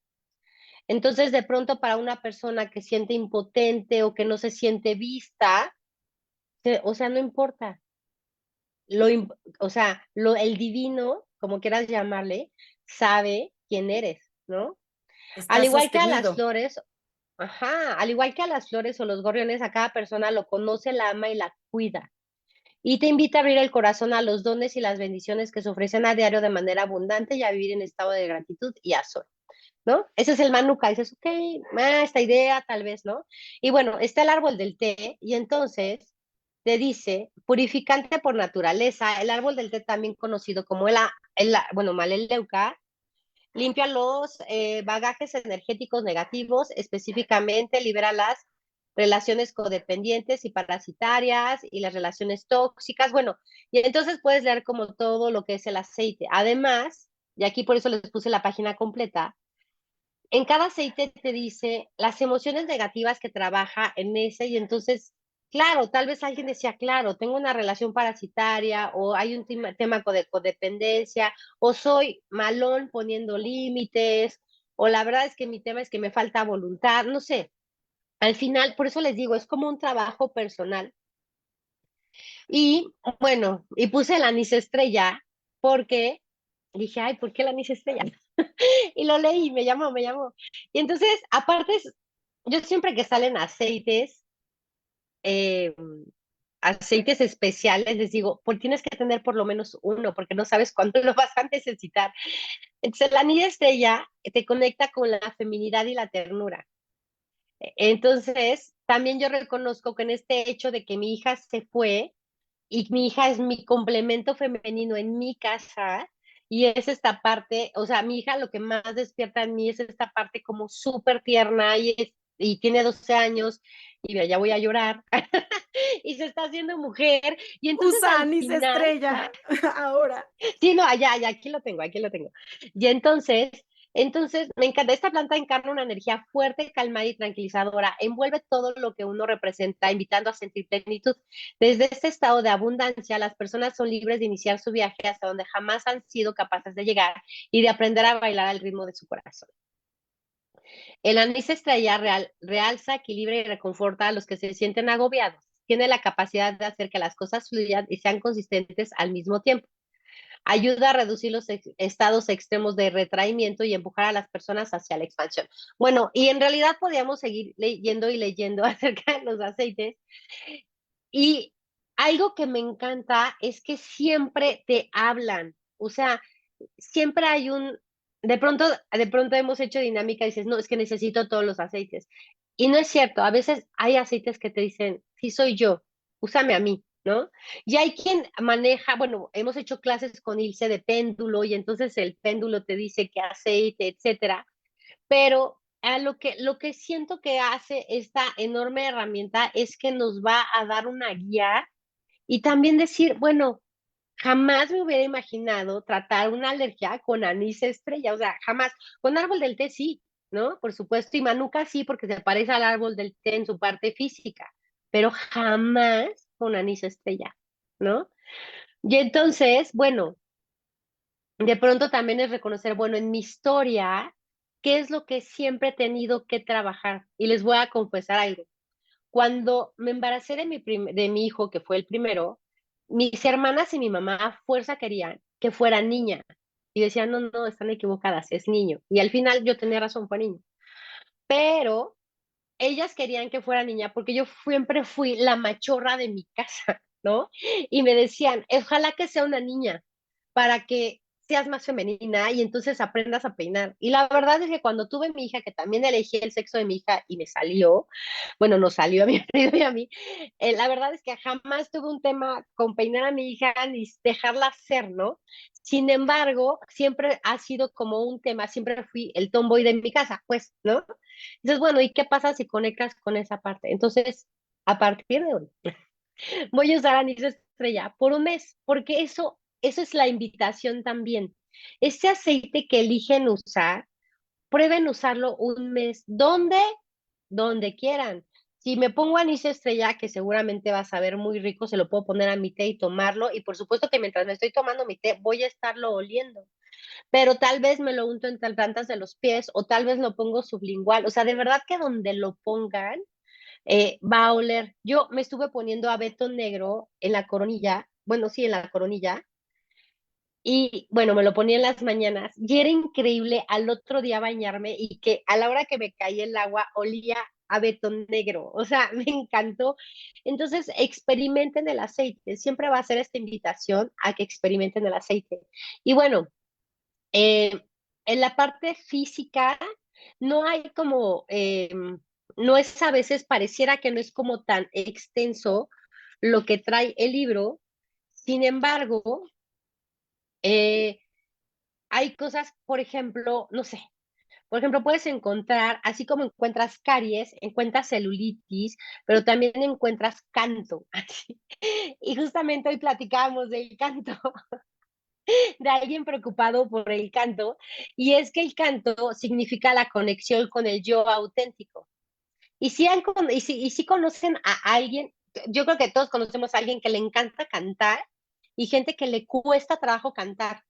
Entonces, de pronto, para una persona que siente impotente o que no se siente vista, o sea, no importa. Lo, o sea, el divino, como quieras llamarle, sabe quién eres, ¿no? Al Está igual que a las sostenido. flores, ajá, al igual que a las flores o los gorriones, a cada persona lo conoce, la ama y la cuida. Y te invita a abrir el corazón a los dones y las bendiciones que se ofrecen a diario de manera abundante y a vivir en estado de gratitud y azor, ¿no? Ese es el manuka. Y dices, ok, esta idea tal vez, ¿no? Y bueno, está el árbol del té y entonces te dice, purificante por naturaleza, el árbol del té también conocido como bueno, Maleleuca, limpia los bagajes energéticos negativos, específicamente libera las relaciones codependientes y parasitarias y las relaciones tóxicas. Bueno, y entonces puedes leer como todo lo que es el aceite. Además, y aquí por eso les puse la página completa, en cada aceite te dice las emociones negativas que trabaja en ese y entonces, claro, tal vez alguien decía, claro, tengo una relación parasitaria o hay un tema de codependencia o soy malón poniendo límites o la verdad es que mi tema es que me falta voluntad, no sé. Al final, por eso les digo, es como un trabajo personal. Y bueno, y puse el anís estrella porque dije, ay, ¿por qué el anís estrella? Y lo leí, me llamó, me llamó. Y entonces, aparte, yo siempre que salen eh, aceites especiales, les digo, pues tienes que tener por lo menos uno, porque no sabes cuándo lo vas a necesitar. Entonces, la anilla estrella te conecta con la feminidad y la ternura. Entonces, también yo reconozco que en este hecho de que mi hija se fue, y mi hija es mi complemento femenino en mi casa y es esta parte, o sea, mi hija lo que más despierta en mí es esta parte como súper tierna y tiene 12 años y mira, ya voy a llorar y se está haciendo mujer y entonces Usa al anís final, estrella ahora. sí, no, allá, aquí lo tengo, aquí lo tengo. Y entonces, me encanta, esta planta encarna una energía fuerte, calmada y tranquilizadora, envuelve todo lo que uno representa, invitando a sentir plenitud. Desde este estado de abundancia, las personas son libres de iniciar su viaje hasta donde jamás han sido capaces de llegar y de aprender a bailar al ritmo de su corazón. El anís estrella realza, equilibra y reconforta a los que se sienten agobiados. Tiene la capacidad de hacer que las cosas fluyan y sean consistentes al mismo tiempo. Ayuda a reducir los estados extremos de retraimiento y empujar a las personas hacia la expansión. Bueno, y en realidad podríamos seguir leyendo y leyendo acerca de los aceites. Y algo que me encanta es que siempre te hablan. O sea, siempre hay de pronto hemos hecho dinámica y dices, no, es que necesito todos los aceites. Y no es cierto, a veces hay aceites que te dicen, sí soy yo, úsame a mí, ¿no? Y hay quien maneja, bueno, hemos hecho clases con Ilse de péndulo y entonces el péndulo te dice qué aceite, etcétera, pero lo que siento que hace esta enorme herramienta es que nos va a dar una guía y también decir, bueno, jamás me hubiera imaginado tratar una alergia con anís estrella, o sea, jamás. Con árbol del té sí, ¿no? Por supuesto, y manuka sí, porque se parece al árbol del té en su parte física, pero jamás con anís estrella, ¿no? Y entonces, bueno, de pronto también es reconocer, bueno, en mi historia, ¿qué es lo que siempre he tenido que trabajar? Y les voy a confesar algo. Cuando me embaracé de mi hijo, que fue el primero, mis hermanas y mi mamá a fuerza querían que fuera niña. Y decían, no, no, están equivocadas, es niño. Y al final yo tenía razón, fue niño. Pero ellas querían que fuera niña porque yo siempre fui la machorra de mi casa, ¿no? Y me decían, ojalá que sea una niña para que seas más femenina y entonces aprendas a peinar. Y la verdad es que cuando tuve mi hija, que también elegí el sexo de mi hija y me salió, bueno, nos salió a mi marido y a mí, la verdad es que jamás tuve un tema con peinar a mi hija ni dejarla ser, ¿no? Sin embargo, siempre ha sido como un tema, siempre fui el tomboy de mi casa, pues, ¿no? Entonces, bueno, ¿y qué pasa si conectas con esa parte? Entonces, a partir de hoy, voy a usar anillos estrella por un mes, porque eso es la invitación también. Ese aceite que eligen usar, prueben usarlo un mes. ¿Dónde? Donde quieran. Si me pongo anís estrella, que seguramente va a saber muy rico, se lo puedo poner a mi té y tomarlo. Y por supuesto que mientras me estoy tomando mi té, voy a estarlo oliendo. Pero tal vez me lo unto entre las plantas de los pies o tal vez lo pongo sublingual. O sea, de verdad que donde lo pongan, va a oler. Yo me estuve poniendo abeto negro en la coronilla, bueno, sí, en la coronilla, y bueno, me lo ponía en las mañanas y era increíble al otro día bañarme y que a la hora que me caía el agua olía a betón negro, o sea, me encantó. Entonces, experimenten el aceite, siempre va a ser esta invitación a que experimenten el aceite. Y bueno, eh, en la parte física no hay como, no es a veces, pareciera que no es como tan extenso lo que trae el libro, sin embargo, eh, hay cosas, por ejemplo, no sé, por ejemplo, puedes encontrar, así como encuentras caries, encuentras celulitis, pero también encuentras canto. Así. Y justamente hoy platicábamos del canto, de alguien preocupado por el canto, y es que el canto significa la conexión con el yo auténtico. Y si conocen a alguien, yo creo que todos conocemos a alguien que le encanta cantar y gente que le cuesta trabajo cantar.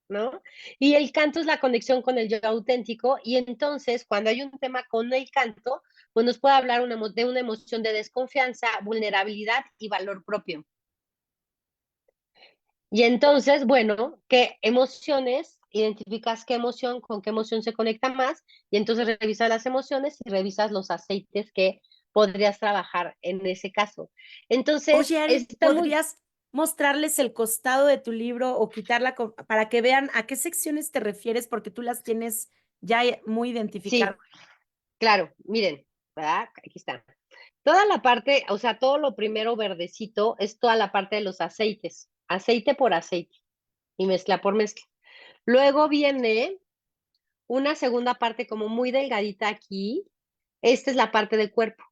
¿No? Y el canto es la conexión con el yo auténtico y entonces cuando hay un tema con el canto, pues nos puede hablar de una emoción de desconfianza, vulnerabilidad y valor propio. Y entonces, bueno, ¿qué emociones? Identificas qué emoción se conecta más y entonces revisas las emociones y revisas los aceites que podrías trabajar en ese caso. Entonces, Oye, Ari, está muy, ¿podrías mostrarles el costado de tu libro o quitarla para que vean a qué secciones te refieres? Porque tú las tienes ya muy identificadas. sí, claro, miren, ¿verdad? Aquí está. Toda la parte, o sea, todo lo primero verdecito es toda la parte de los aceites, aceite por aceite y mezcla por mezcla. Luego viene una segunda parte como muy delgadita aquí. Esta es la parte del cuerpo.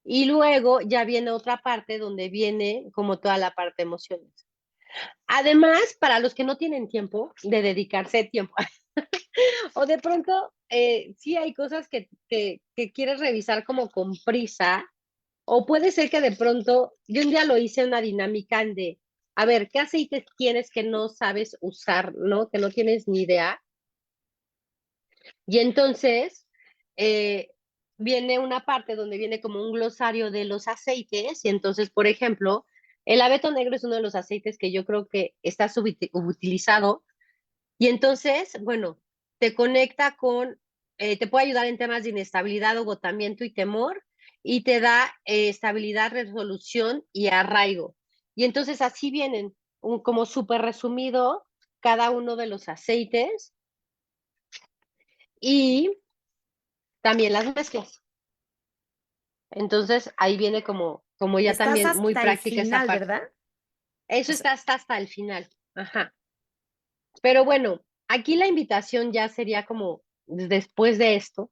Y luego ya viene otra parte donde viene como toda la parte de emociones. Además, para los que no tienen tiempo de dedicarse tiempo, o de pronto sí hay cosas que quieres revisar como con prisa. O puede ser que de pronto, yo un día lo hice una dinámica de, a ver, ¿qué aceites tienes que no sabes usar, ¿no? Que no tienes ni idea. Y entonces eh, viene una parte donde viene como un glosario de los aceites. Y entonces, por ejemplo, el abeto negro es uno de los aceites que yo creo que está subutilizado. Y entonces, bueno, te conecta con, te puede ayudar en temas de inestabilidad, agotamiento y temor, y te da estabilidad, resolución y arraigo. Y entonces así vienen, como súper resumido, cada uno de los aceites y también las mezclas. Entonces ahí viene como ya Estás también muy hasta el práctica esa final, parte. ¿verdad? Eso O sea, está hasta el final. Ajá. Pero bueno, aquí la invitación ya sería como después de esto,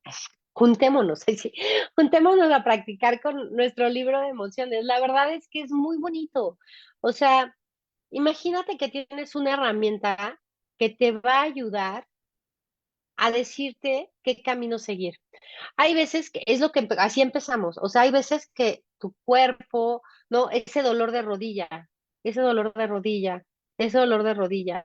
juntémonos, sí, juntémonos a practicar con nuestro libro de emociones. La verdad es que es muy bonito. O sea, imagínate que tienes una herramienta que te va a ayudar a decirte qué camino seguir. Hay veces que es lo que así empezamos, o sea, hay veces que tu cuerpo, ¿no? Ese dolor de rodilla, ese dolor de rodilla, ese dolor de rodilla,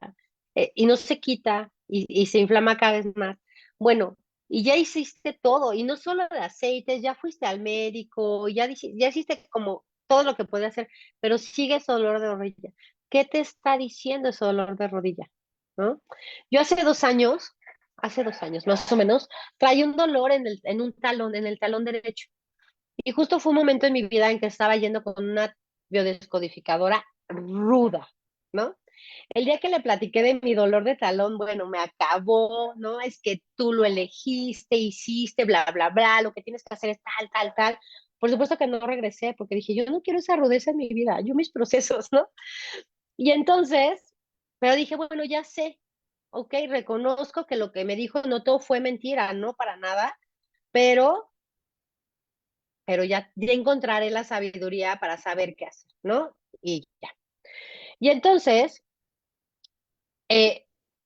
y no se quita y se inflama cada vez más. Bueno, y ya hiciste todo, y no solo de aceites, ya fuiste al médico, ya hiciste como todo lo que puede hacer, pero sigue ese dolor de rodilla. ¿Qué te está diciendo ese dolor de rodilla? ¿No? Yo hace 2 años más o menos, traía un dolor en un talón, en el talón derecho. Y justo fue un momento en mi vida en que estaba yendo con una biodescodificadora ruda, ¿no? El día que le platiqué de mi dolor de talón, bueno, me acabó, ¿no? Es que tú lo elegiste, hiciste, bla, bla, bla, lo que tienes que hacer es tal, tal, tal. Por supuesto que no regresé porque dije, yo no quiero esa rudeza en mi vida, yo mis procesos, ¿no? Y entonces, pero dije, bueno, ya sé, ok, reconozco que lo que me dijo no todo fue mentira, no para nada, pero pero ya encontraré la sabiduría para saber qué hacer, ¿no? Y ya. Y entonces, eh,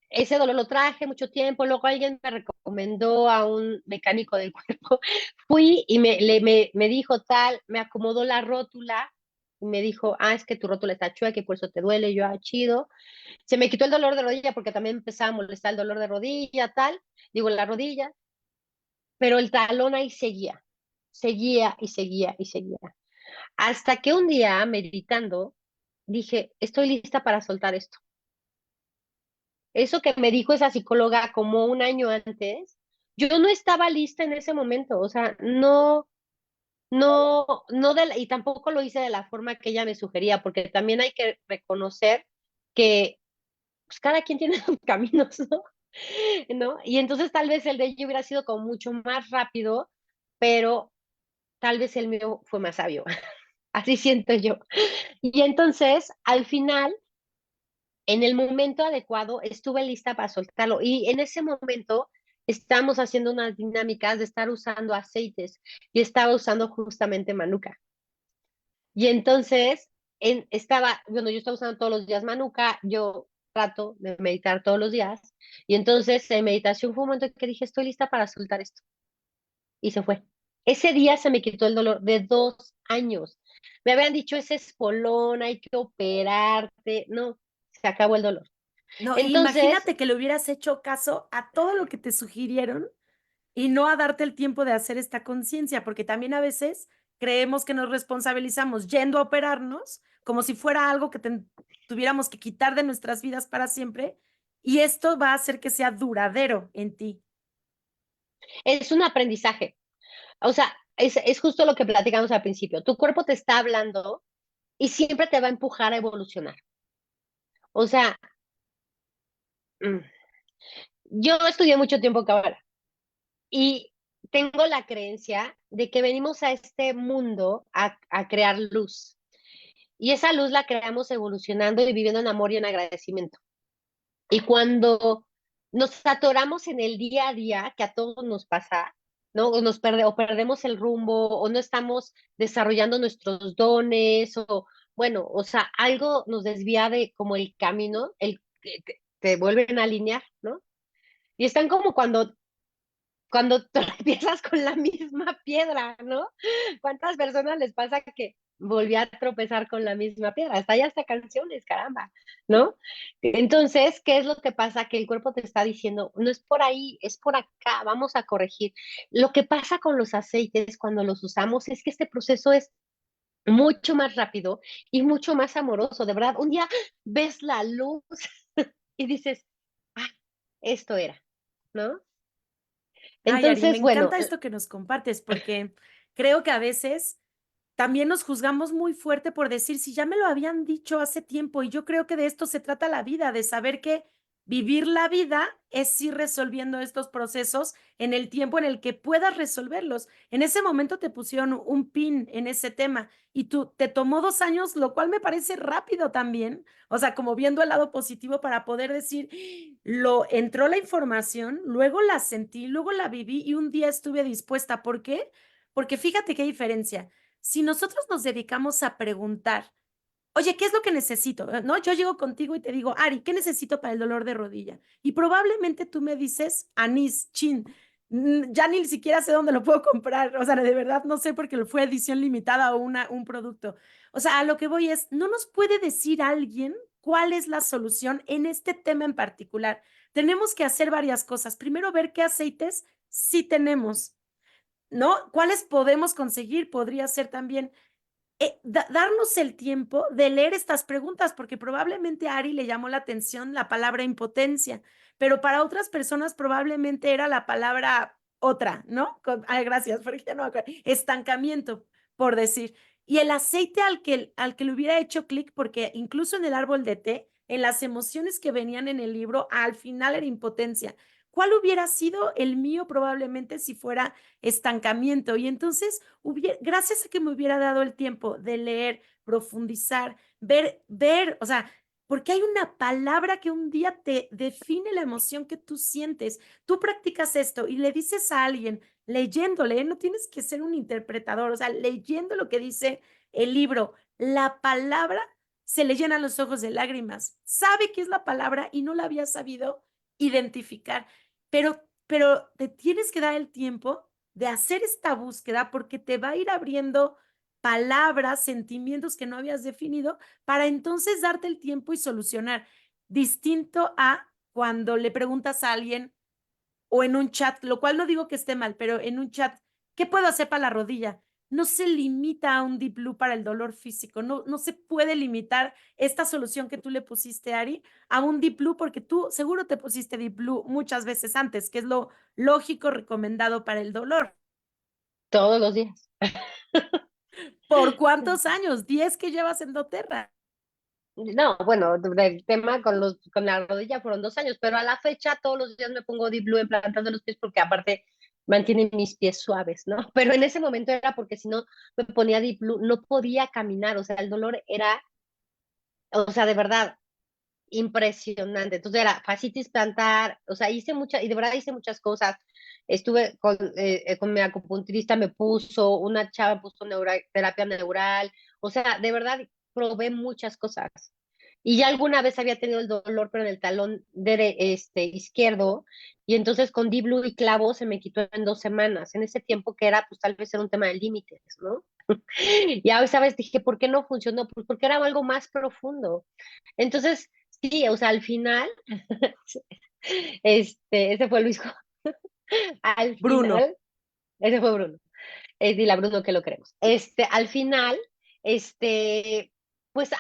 ese dolor lo traje mucho tiempo, luego alguien me recomendó a un mecánico del cuerpo, fui y me dijo tal, me acomodó la rótula y me dijo, es que tu rótula está chueca y por eso te duele, y yo, chido. Se me quitó el dolor de rodilla porque también empezaba a molestar el dolor de rodilla, tal, digo, la rodilla, pero el talón ahí seguía, seguía y seguía y seguía. Hasta que un día, meditando, dije, estoy lista para soltar esto. Eso que me dijo esa psicóloga como un año antes, yo no estaba lista en ese momento, o sea, y tampoco lo hice de la forma que ella me sugería, porque también hay que reconocer que pues, cada quien tiene sus caminos, ¿no? ¿No? Y entonces tal vez el de ella hubiera sido como mucho más rápido, pero tal vez el mío fue más sabio. Así siento yo. Y entonces, al final, en el momento adecuado, estuve lista para soltarlo. Y en ese momento estamos haciendo unas dinámicas de estar usando aceites y estaba usando justamente manuka. Y entonces, bueno, yo estaba usando todos los días manuka, yo trato de meditar todos los días. Y entonces, en meditación fue un momento que dije, estoy lista para soltar esto. Y se fue. Ese día se me quitó el dolor de 2 años. Me habían dicho, ese espolón, hay que operarte. No, se acabó el dolor. No, Entonces, imagínate que le hubieras hecho caso a todo lo que te sugirieron y no a darte el tiempo de hacer esta conciencia, porque también a veces creemos que nos responsabilizamos yendo a operarnos como si fuera algo que tuviéramos que quitar de nuestras vidas para siempre, y esto va a hacer que sea duradero en ti. es un aprendizaje. O sea, es justo lo que platicamos al principio. Tu cuerpo te está hablando y siempre te va a empujar a evolucionar. O sea, mm, yo estudié mucho tiempo cábala y tengo la creencia de que venimos a este mundo a crear luz. Y esa luz la creamos evolucionando y viviendo en amor y en agradecimiento. Y cuando nos atoramos en el día a día, que a todos nos pasa, ¿no? O perdemos el rumbo, o no estamos desarrollando nuestros dones, o bueno, o sea, algo nos desvía de como el camino, el que te vuelven a alinear, ¿no? Y están como cuando empiezas con la misma piedra, ¿no? ¿Cuántas personas les pasa que volví a tropezar con la misma piedra? Hasta hay hasta canciones, caramba, ¿no? Entonces, ¿qué es lo que pasa? Que el cuerpo te está diciendo, no es por ahí, es por acá, vamos a corregir. Lo que pasa con los aceites cuando los usamos es que este proceso es mucho más rápido y mucho más amoroso, de verdad. Un día ves la luz y dices, ah, esto era, ¿no? Ay, Ari, me Entonces, bueno, encanta esto que nos compartes porque creo que a veces también nos juzgamos muy fuerte por decir, si ya me lo habían dicho hace tiempo, y yo creo que de esto se trata la vida, de saber que vivir la vida es ir resolviendo estos procesos en el tiempo en el que puedas resolverlos. En ese momento te pusieron un pin en ese tema y tú te tomó 2 años, lo cual me parece rápido también. O sea, como viendo el lado positivo para poder decir, entró la información, luego la sentí, luego la viví y un día estuve dispuesta. ¿Por qué? Porque fíjate qué diferencia. Si nosotros nos dedicamos a preguntar, oye, ¿qué es lo que necesito? ¿No? Yo llego contigo y te digo, Ari, ¿qué necesito para el dolor de rodilla? Y probablemente tú me dices, anís, chin. Ya ni siquiera sé dónde lo puedo comprar. O sea, de verdad no sé porque fue edición limitada o un producto. O sea, a lo que voy es, no nos puede decir alguien cuál es la solución en este tema en particular. Tenemos que hacer varias cosas. Primero, ver qué aceites sí tenemos, ¿no? ¿Cuáles podemos conseguir? Podría ser también darnos el tiempo de leer estas preguntas, porque probablemente a Ari le llamó la atención la palabra impotencia, pero para otras personas probablemente era la palabra otra, ¿no? Ay, gracias, porque ya no me acuerdo. Estancamiento, por decir. Y el aceite al que le hubiera hecho clic, porque incluso en el árbol de té, en las emociones que venían en el libro, al final era impotencia. ¿Cuál hubiera sido el mío probablemente si fuera estancamiento? Y entonces, gracias a que me hubiera dado el tiempo de leer, profundizar, ver, o sea, porque hay una palabra que un día te define la emoción que tú sientes. Tú practicas esto y le dices a alguien leyéndole, no tienes que ser un interpretador, o sea, leyendo lo que dice el libro, la palabra se le llenan los ojos de lágrimas. Sabe qué es la palabra y no la había sabido identificar, pero te tienes que dar el tiempo de hacer esta búsqueda porque te va a ir abriendo palabras, sentimientos que no habías definido para entonces darte el tiempo y solucionar. Distinto a cuando le preguntas a alguien o en un chat, lo cual no digo que esté mal, pero en un chat, ¿qué puedo hacer para la rodilla? No se limita a un Deep Blue para el dolor físico, no se puede limitar esta solución que tú le pusiste, Ari, a un Deep Blue, porque tú seguro te pusiste Deep Blue muchas veces antes, que es lo lógico recomendado para el dolor. Todos los días. ¿Por cuántos años? 10 que llevas en doTERRA. No, bueno, el tema con la rodilla fueron 2 años, pero a la fecha todos los días me pongo Deep Blue en plantas de los pies porque aparte mantiene mis pies suaves, ¿no? Pero en ese momento era porque si no me ponía Deep Blue, no podía caminar, o sea, el dolor era, o sea, de verdad, impresionante. Entonces era fascitis plantar, o sea, hice muchas, y de verdad hice muchas cosas. Estuve con mi acupunturista, me puso, una chava puso terapia neural, o sea, de verdad probé muchas cosas. Y ya alguna vez había tenido el dolor, pero en el talón izquierdo, y entonces con Deep Blue y clavo se me quitó en 2 semanas. En ese tiempo que era, pues tal vez era un tema de límites, ¿no? Y a esa vez dije, ¿por qué no funcionó? Pues porque era algo más profundo. Entonces, sí, o sea, al final, ese fue Luis, al Bruno. final, ese fue Bruno. Dile a Bruno que lo queremos. Al final, este, pues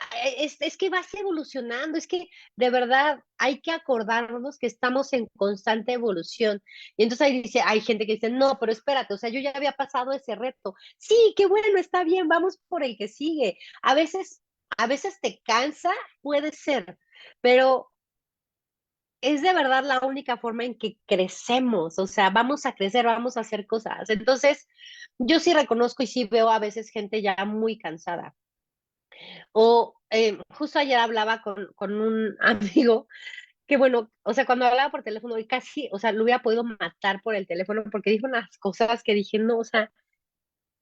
es que vas evolucionando, es que de verdad hay que acordarnos que estamos en constante evolución. Y entonces ahí dice, hay gente que dice, no, pero espérate, o sea, yo ya había pasado ese reto. Sí, qué bueno, está bien, vamos por el que sigue. A veces te cansa, puede ser, pero es de verdad la única forma en que crecemos, o sea, vamos a crecer, vamos a hacer cosas. Entonces, yo sí reconozco y sí veo a veces gente ya muy cansada. O justo ayer hablaba con un amigo que, bueno, o sea, cuando hablaba por teléfono, y casi, o sea, lo hubiera podido matar por el teléfono porque dijo unas cosas que dije, no, o sea,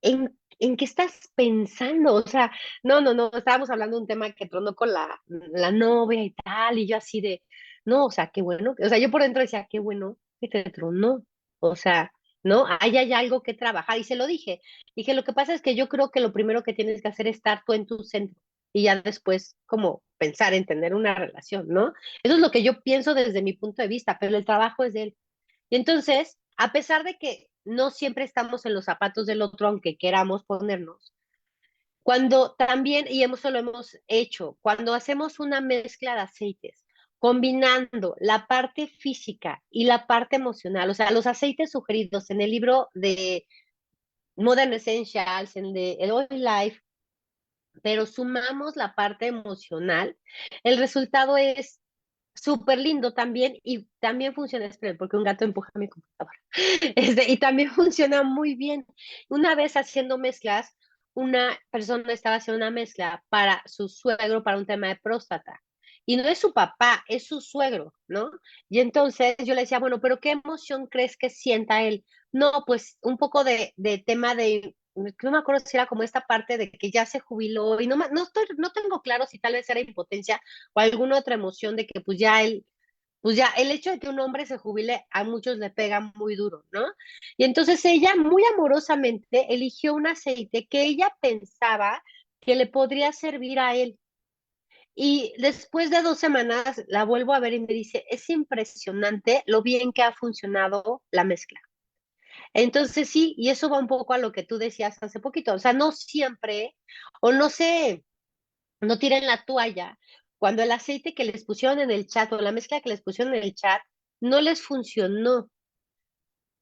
¿en qué estás pensando? O sea, no, estábamos hablando de un tema que tronó con la novia y tal, y yo así de, no, o sea, qué bueno, o sea, yo por dentro decía, qué bueno que te tronó, o sea, ¿no? Ahí hay algo que trabajar, y se lo dije, lo que pasa es que yo creo que lo primero que tienes que hacer es estar tú en tu centro, y ya después, como pensar en tener una relación, ¿no? Eso es lo que yo pienso desde mi punto de vista, pero el trabajo es de él. Y entonces, a pesar de que no siempre estamos en los zapatos del otro, aunque queramos ponernos, cuando también, y eso lo hemos hecho, cuando hacemos una mezcla de aceites, combinando la parte física y la parte emocional, o sea, los aceites sugeridos en el libro de Modern Essentials, en el Oil Life, pero sumamos la parte emocional, el resultado es súper lindo también y también funciona, esperen, porque un gato empuja mi computadora. Y también funciona muy bien. Una vez haciendo mezclas, una persona estaba haciendo una mezcla para su suegro para un tema de próstata. Y no es su papá, es su suegro, ¿no? Y entonces yo le decía, bueno, pero ¿qué emoción crees que sienta él? No, pues un poco de tema de, no me acuerdo si era como esta parte de que ya se jubiló y no tengo claro si tal vez era impotencia o alguna otra emoción de que pues ya el hecho de que un hombre se jubile a muchos le pega muy duro, ¿no? Y entonces ella muy amorosamente eligió un aceite que ella pensaba que le podría servir a él. Y después de 2 semanas la vuelvo a ver y me dice, es impresionante lo bien que ha funcionado la mezcla. Entonces sí, y eso va un poco a lo que tú decías hace poquito, o sea, no siempre, o no sé, no tiren la toalla. Cuando el aceite que les pusieron en el chat o la mezcla que les pusieron en el chat no les funcionó,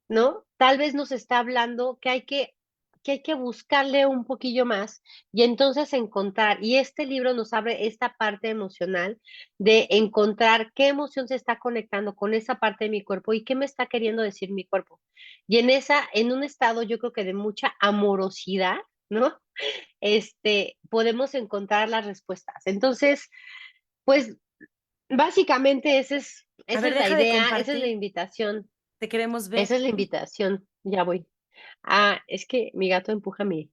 ¿no? Tal vez nos está hablando que hay que buscarle un poquillo más y entonces encontrar, y este libro nos abre esta parte emocional de encontrar qué emoción se está conectando con esa parte de mi cuerpo y qué me está queriendo decir mi cuerpo. Y en un estado yo creo que de mucha amorosidad, ¿no? Podemos encontrar las respuestas. Entonces, pues básicamente A esa ver, es la deja de idea, esa es la compartir. invitación, Te queremos ver. esa es la invitación. Ya voy. Ah, es que mi gato empuja mi,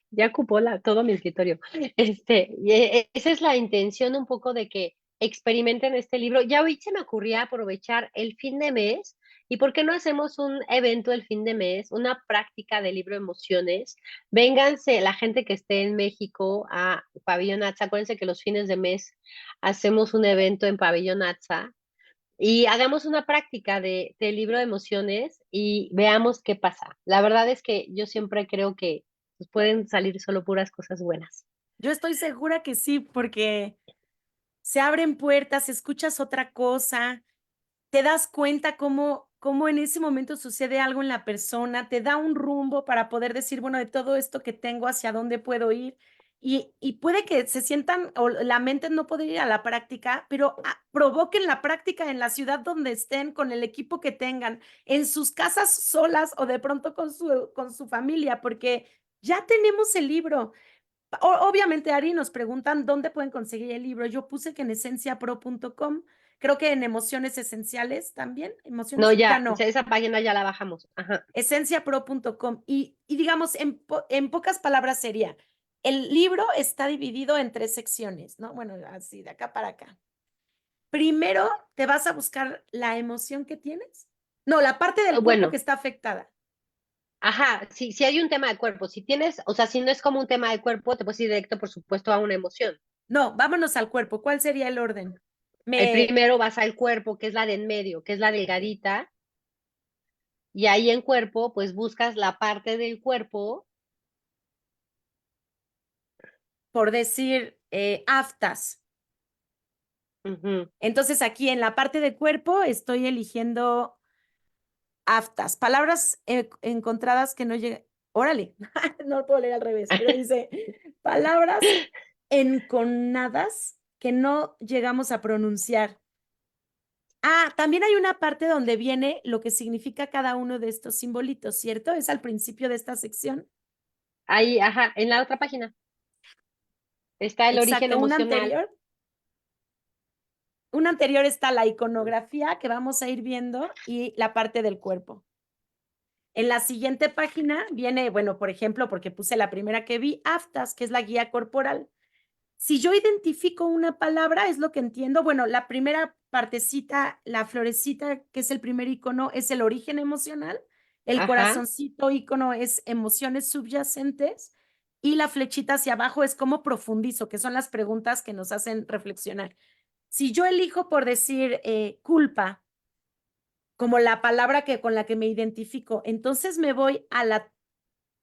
ya ocupó todo mi escritorio. Esa es la intención un poco de que experimenten este libro. Ya hoy se me ocurría aprovechar el fin de mes y ¿por qué no hacemos un evento el fin de mes, una práctica de libro emociones? Vénganse la gente que esté en México a Pabellón Atza. Acuérdense que los fines de mes hacemos un evento en Pabellón Atza y hagamos una práctica de libro de emociones y veamos qué pasa. La verdad es que yo siempre creo que pues, pueden salir solo puras cosas buenas. Yo estoy segura que sí, porque se abren puertas, escuchas otra cosa, te das cuenta cómo en ese momento sucede algo en la persona, te da un rumbo para poder decir, bueno, de todo esto que tengo, hacia dónde puedo ir. Y puede que se sientan, o la mente no puede ir a la práctica, pero provoquen la práctica en la ciudad donde estén, con el equipo que tengan, en sus casas solas o de pronto con su familia, porque ya tenemos el libro. Obviamente, Ari, nos preguntan dónde pueden conseguir el libro. Yo puse que en esenciapro.com, creo que en Emociones Esenciales también, No, emociones, ya ya, no, esa página ya la bajamos. Ajá. esenciapro.com. Y digamos, en pocas palabras sería, el libro está dividido en 3 secciones, ¿no? Bueno, así, de acá para acá. Primero, te vas a buscar la emoción que tienes. No, la parte del cuerpo que Bueno, está afectada. ajá, si hay un tema de cuerpo, si tienes, o sea, si no es como un tema de cuerpo, te puedes ir directo, por supuesto, a una emoción. No, vámonos al cuerpo. ¿Cuál sería el orden? El Me, primero vas al cuerpo, que es la de en medio, que es la ok. delgadita, y ahí en cuerpo, pues buscas la parte del cuerpo. Por decir, aftas. Ujú. Entonces aquí en la parte de cuerpo estoy eligiendo aftas, palabras encontradas que no llegan. Órale, no lo puedo leer al revés, pero dice palabras enconadas que no llegamos a pronunciar. También hay una parte donde viene lo que significa cada uno de estos simbolitos, ¿cierto? Es al principio de esta sección. Ahí, ajá, en la otra página está el origen Exacto, emocional. una anterior está la iconografía que vamos a ir viendo y la parte del cuerpo. En la siguiente página viene, bueno, por ejemplo, porque puse la primera que vi, AFTAS, que es la guía corporal. Si yo identifico una palabra, es lo que entiendo. Bueno, la primera partecita, la florecita, que es el primer icono, es el origen emocional. El Ajá. corazoncito icono es emociones subyacentes. Y la flechita hacia abajo es cómo profundizo, que son las preguntas que nos hacen reflexionar. Si yo elijo por decir culpa, como la palabra con la que me identifico, entonces me voy a la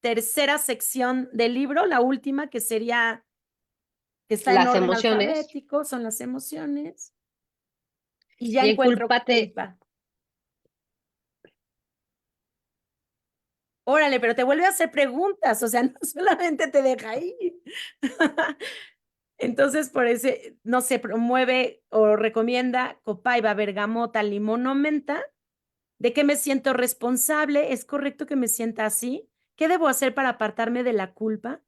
tercera sección del libro, la última, que sería, que está en Las orden emociones. alfabético, son las emociones, y ya Y en encuentro culpate, culpa. Órale, pero te vuelve a hacer preguntas, o sea, no solamente te deja ahí. Entonces, por eso, no se promueve o recomienda copaiba, bergamota, limón o menta. ¿De qué me siento responsable? ¿Es correcto que me sienta así? ¿Qué debo hacer para apartarme de la culpa?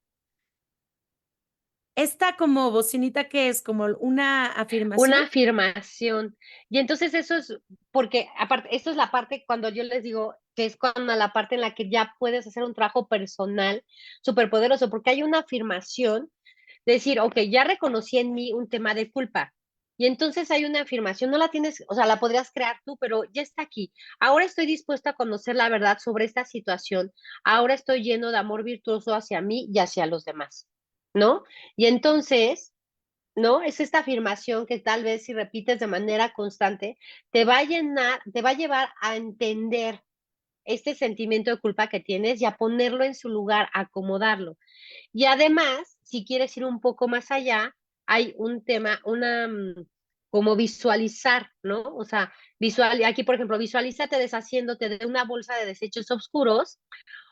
Esta como bocinita que es como una afirmación. una afirmación. Y entonces eso es, porque aparte, esto es la parte cuando yo les digo que es cuando la parte en la que ya puedes hacer un trabajo personal súper poderoso, porque hay una afirmación, de decir, ok, ya reconocí en mí un tema de culpa. Y entonces hay una afirmación, no la tienes, o sea, la podrías crear tú, pero ya está aquí. Ahora estoy dispuesta a conocer la verdad sobre esta situación. Ahora estoy lleno de amor virtuoso hacia mí y hacia los demás, ¿no? Y entonces, ¿no? Es esta afirmación que tal vez si repites de manera constante, te va a llenar, te va a llevar a entender este sentimiento de culpa que tienes y a ponerlo en su lugar, a acomodarlo. Y además, si quieres ir un poco más allá, hay un tema, como visualizar, ¿no? O sea, aquí por ejemplo, visualízate deshaciéndote de una bolsa de desechos oscuros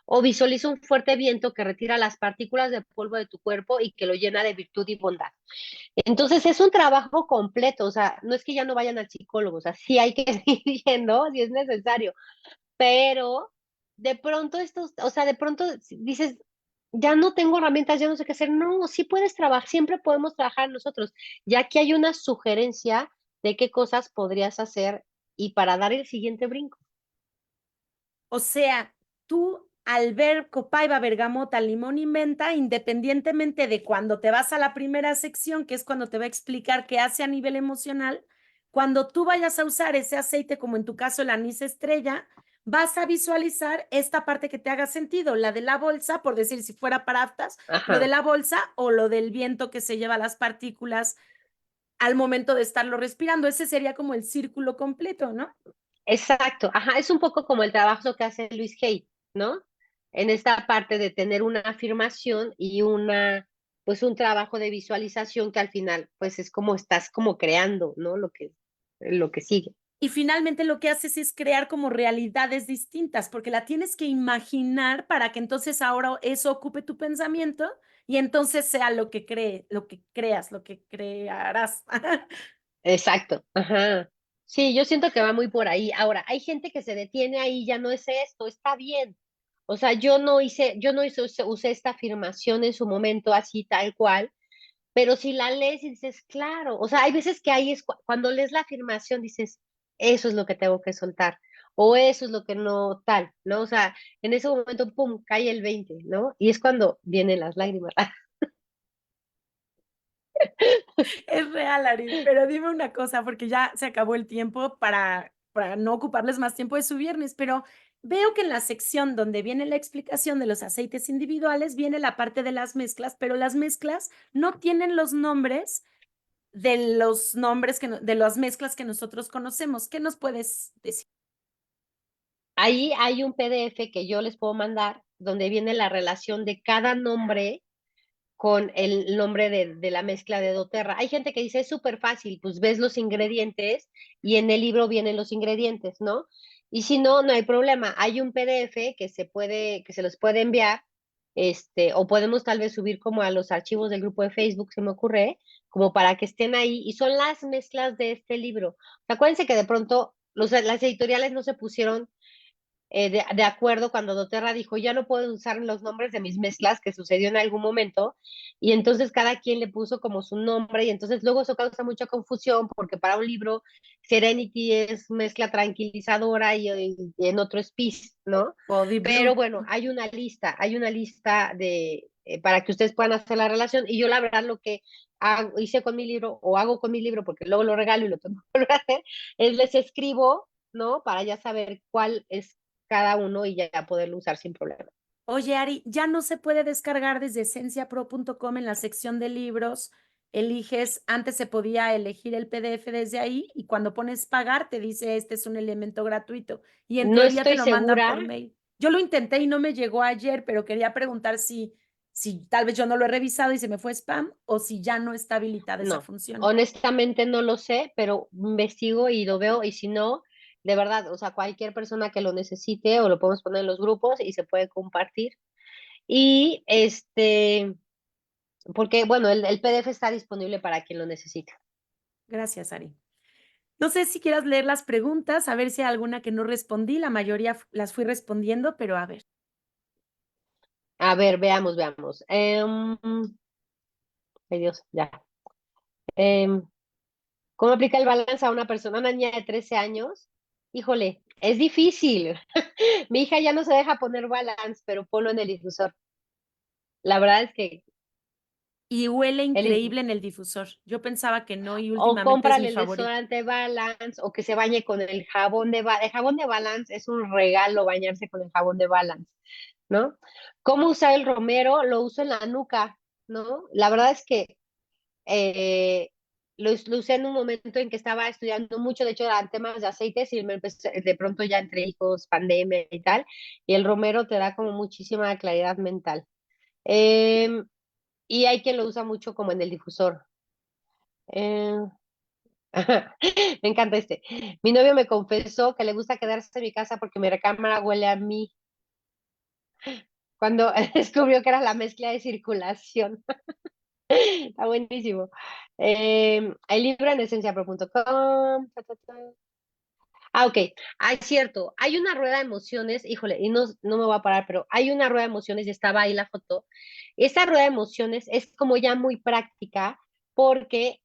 o visualiza un fuerte viento que retira las partículas de polvo de tu cuerpo y que lo llena de virtud y bondad. Entonces es un trabajo completo, o sea, no es que ya no vayan al psicólogo, o sea, sí hay que seguir yendo si es necesario, pero de pronto estos, o sea, de pronto dices, ya no tengo herramientas, ya no sé qué hacer. No, sí puedes trabajar, siempre podemos trabajar nosotros. Ya aquí hay una sugerencia de qué cosas podrías hacer y para dar el siguiente brinco. O sea, tú al ver copaiba, bergamota, limón y menta, independientemente de cuando te vas a la primera sección, que es cuando te va a explicar qué hace a nivel emocional, cuando tú vayas a usar ese aceite, como en tu caso el anís estrella, vas a visualizar esta parte que te haga sentido, la de la bolsa, por decir si fuera para aftas, lo de Ajá, la bolsa o lo del viento que se lleva las partículas al momento de estarlo respirando. Ese sería como el círculo completo, ¿no? exacto. Ajá, es un poco como el trabajo que hace Luis Hay, ¿no? En esta parte de tener una afirmación y pues un trabajo de visualización que al final, pues es como estás como creando, ¿no? Lo que sigue. Y finalmente lo que haces es crear como realidades distintas, porque la tienes que imaginar para que entonces ahora eso ocupe tu pensamiento y entonces sea lo que lo que creas, lo que crearás. Exacto, ajá. Sí, yo siento que va muy por ahí. Ahora, hay gente que se detiene ahí, ya no es esto, está bien. O sea, usé esta afirmación en su momento así tal cual, pero si la lees y dices, claro, o sea, hay veces que ahí es cuando lees la afirmación dices, eso es lo que tengo que soltar, o eso es lo que no tal, ¿no? O sea, en ese momento, pum, cae el 20, ¿no? Y es cuando vienen las lágrimas. Es real, Ari, pero dime una cosa, porque ya se acabó el tiempo para no ocuparles más tiempo de su viernes, pero veo que en la sección donde viene la explicación de los aceites individuales viene la parte de las mezclas, pero las mezclas no tienen los nombres de los nombres de las mezclas que nosotros conocemos. ¿Qué nos puedes decir? Ahí hay un PDF que yo les puedo mandar donde viene la relación de cada nombre con el nombre de la mezcla de doTERRA. Hay gente que dice, es súper fácil, pues ves los ingredientes y en el libro vienen los ingredientes, ¿no? Y si no, no hay problema. Hay un PDF que se los puede enviar, o podemos tal vez subir como a los archivos del grupo de Facebook, se me ocurre, como para que estén ahí, y son las mezclas de este libro. Acuérdense que de pronto las editoriales no se pusieron de acuerdo cuando doTERRA dijo, ya no puedo usar los nombres de mis mezclas, que sucedió en algún momento, y entonces cada quien le puso como su nombre, y entonces luego eso causa mucha confusión, porque para un libro Serenity es mezcla tranquilizadora y en otro es Peace, ¿no? Body Pero Blue. bueno, hay una lista para que ustedes puedan hacer la relación, y yo la verdad lo que hice con mi libro, o hago con mi libro, porque luego lo regalo y lo tengo que volver a hacer, es les escribo, ¿no? Para ya saber cuál es cada uno y ya poderlo usar sin problema. Oye, Ari, ya no se puede descargar desde esenciapro.com en la sección de libros. Eliges, antes se podía elegir el PDF desde ahí y cuando pones pagar te dice este es un elemento gratuito y en No teoría te estoy lo manda segura, por mail. Yo lo intenté y no me llegó ayer, pero quería preguntar si tal vez yo no lo he revisado y se me fue spam o si ya no está habilitada esa no. función. Honestamente no lo sé, pero investigo y lo veo y si no, de verdad, o sea, cualquier persona que lo necesite o lo podemos poner en los grupos y se puede compartir. Y porque bueno, el PDF está disponible para quien lo necesite. Gracias, Ari. No sé si quieras leer las preguntas, a ver si hay alguna que no respondí. La mayoría las fui respondiendo, pero a ver. A ver, veamos. Ay Dios, ya. Em, ¿Cómo aplica el balance a una persona, una niña de 13 años? Híjole, es difícil. Mi hija ya no se deja poner balance, pero ponlo en el difusor. La verdad es que Y huele el, increíble en el difusor. Yo pensaba que no y o últimamente es mi cómprale el favorito. desodorante Balance o que se bañe con el jabón de Balance. El jabón de Balance es un regalo bañarse con el jabón de Balance, ¿no? ¿Cómo usar el romero? Lo uso en la nuca, ¿no? La verdad es que eh, lo usé en un momento en que estaba estudiando mucho, de hecho eran temas de aceites y de pronto ya entre hijos, pandemia y tal, y el romero te da como muchísima claridad mental. Eh, y hay quien lo usa mucho como en el difusor. Eh, me encanta este. Mi novio me confesó que le gusta quedarse en mi casa porque mi recámara huele a mí cuando descubrió que era la mezcla de circulación. Está buenísimo. El libro en esenciapro.com. Ok. Ah, es cierto. Hay una rueda de emociones, híjole, y no me voy a parar, pero hay una rueda de emociones y estaba ahí la foto. Esa rueda de emociones es como ya muy práctica porque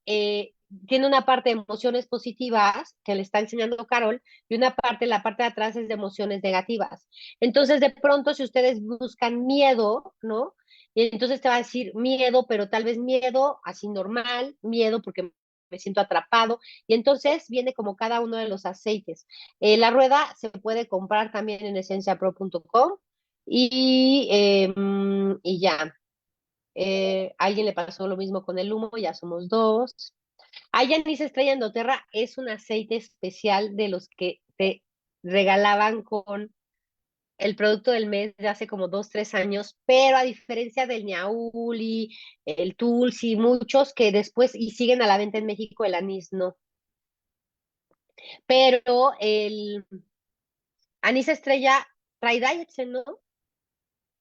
tiene una parte de emociones positivas que le está enseñando Carol y una parte, la parte de atrás es de emociones negativas. Entonces, de pronto, si ustedes buscan miedo, ¿no? Y entonces te va a decir miedo, pero tal vez miedo así normal, miedo porque me siento atrapado. Y entonces viene como cada uno de los aceites. La rueda se puede comprar también en esenciapro.com y ya. Alguien le pasó lo mismo con el humo, ya somos dos. Ay, Anís Estrella en doTERRA es un aceite especial de los que te regalaban con el producto del mes de hace como 2, 3 años, pero a diferencia del Ñauli, el Tulsi, muchos que después y siguen a la venta en México, el anís no. Pero el anís estrella trae Dietzen, ¿no?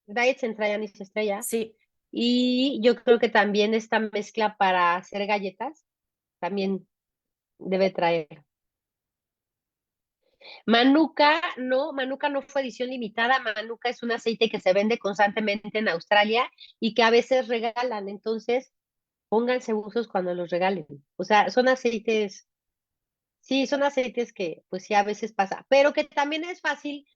Dietzen trae anís estrella. Sí, Y yo creo que también esta mezcla para hacer galletas también debe traer. Manuka no fue edición limitada. Manuka es un aceite que se vende constantemente en Australia y que a veces regalan. Entonces, pónganse usos cuando los regalen. O sea, son aceites, sí, son aceites que pues sí a veces pasa, pero que también es fácil.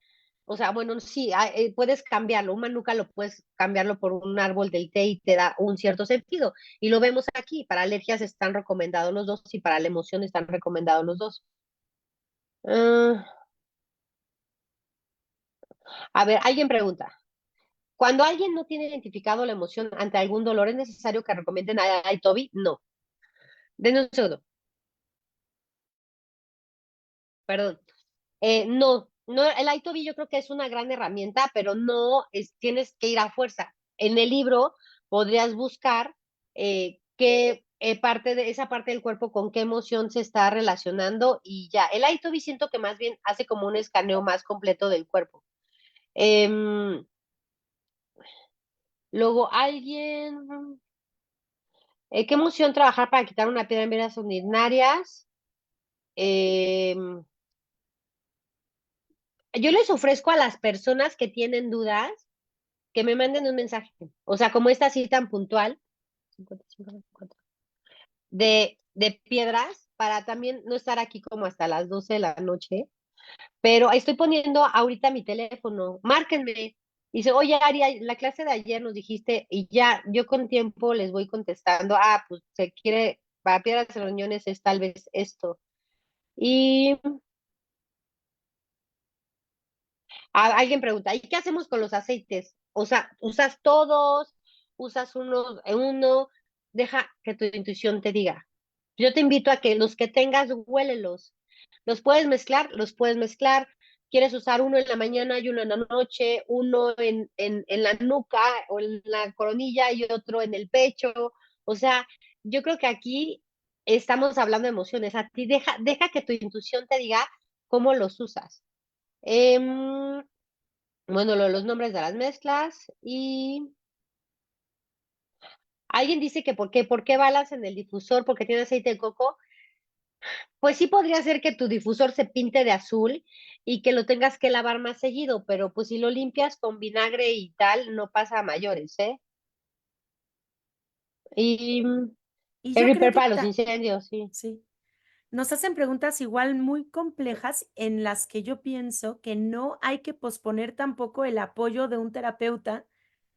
O sea, bueno, sí, puedes cambiarlo. Un manuka lo puedes cambiarlo por un árbol del té y te da un cierto sentido. Y lo vemos aquí. Para alergias están recomendados los dos y para la emoción están recomendados los dos. Ah, a ver, alguien pregunta. Cuando alguien no tiene identificado la emoción ante algún dolor, ¿es necesario que recomienden a Itobi? No. Denme un segundo. Perdón. No, el Itobi yo creo que es una gran herramienta, pero no tienes que ir a fuerza. En el libro podrías buscar qué parte de esa parte del cuerpo con qué emoción se está relacionando y ya. El Itobi siento que más bien hace como un escaneo más completo del cuerpo. Em, luego, ¿qué emoción trabajar para quitar una piedra en venas urinarias? Em, yo les ofrezco a las personas que tienen dudas que me manden un mensaje. O sea, como esta así tan puntual, 55, 54, de piedras, para también no estar aquí como hasta las 12 de la noche. Pero estoy poniendo ahorita mi teléfono, márquenme. Dice, oye, Ari, la clase de ayer nos dijiste, y ya, yo con tiempo les voy contestando, pues se quiere, para piedras en reuniones es tal vez esto. Y alguien pregunta, ¿y qué hacemos con los aceites? O sea, ¿usas todos? ¿Usas uno? Deja que tu intuición te diga. Yo te invito a que los que tengas, huélelos. ¿Los puedes mezclar? Los puedes mezclar. ¿Quieres usar uno en la mañana y uno en la noche? Uno en la nuca o en la coronilla y otro en el pecho. O sea, yo creo que aquí estamos hablando de emociones. A ti deja que tu intuición te diga cómo los usas. Em, bueno, los nombres de las mezclas y alguien dice que ¿por qué balas en el difusor? Porque tiene aceite de coco. Pues sí podría ser que tu difusor se pinte de azul y que lo tengas que lavar más seguido, pero pues si lo limpias con vinagre y tal, no pasa a mayores, ¿eh? Y y el yo creo Reaper que para los incendios, sí. sí. Nos hacen preguntas igual muy complejas en las que yo pienso que no hay que posponer tampoco el apoyo de un terapeuta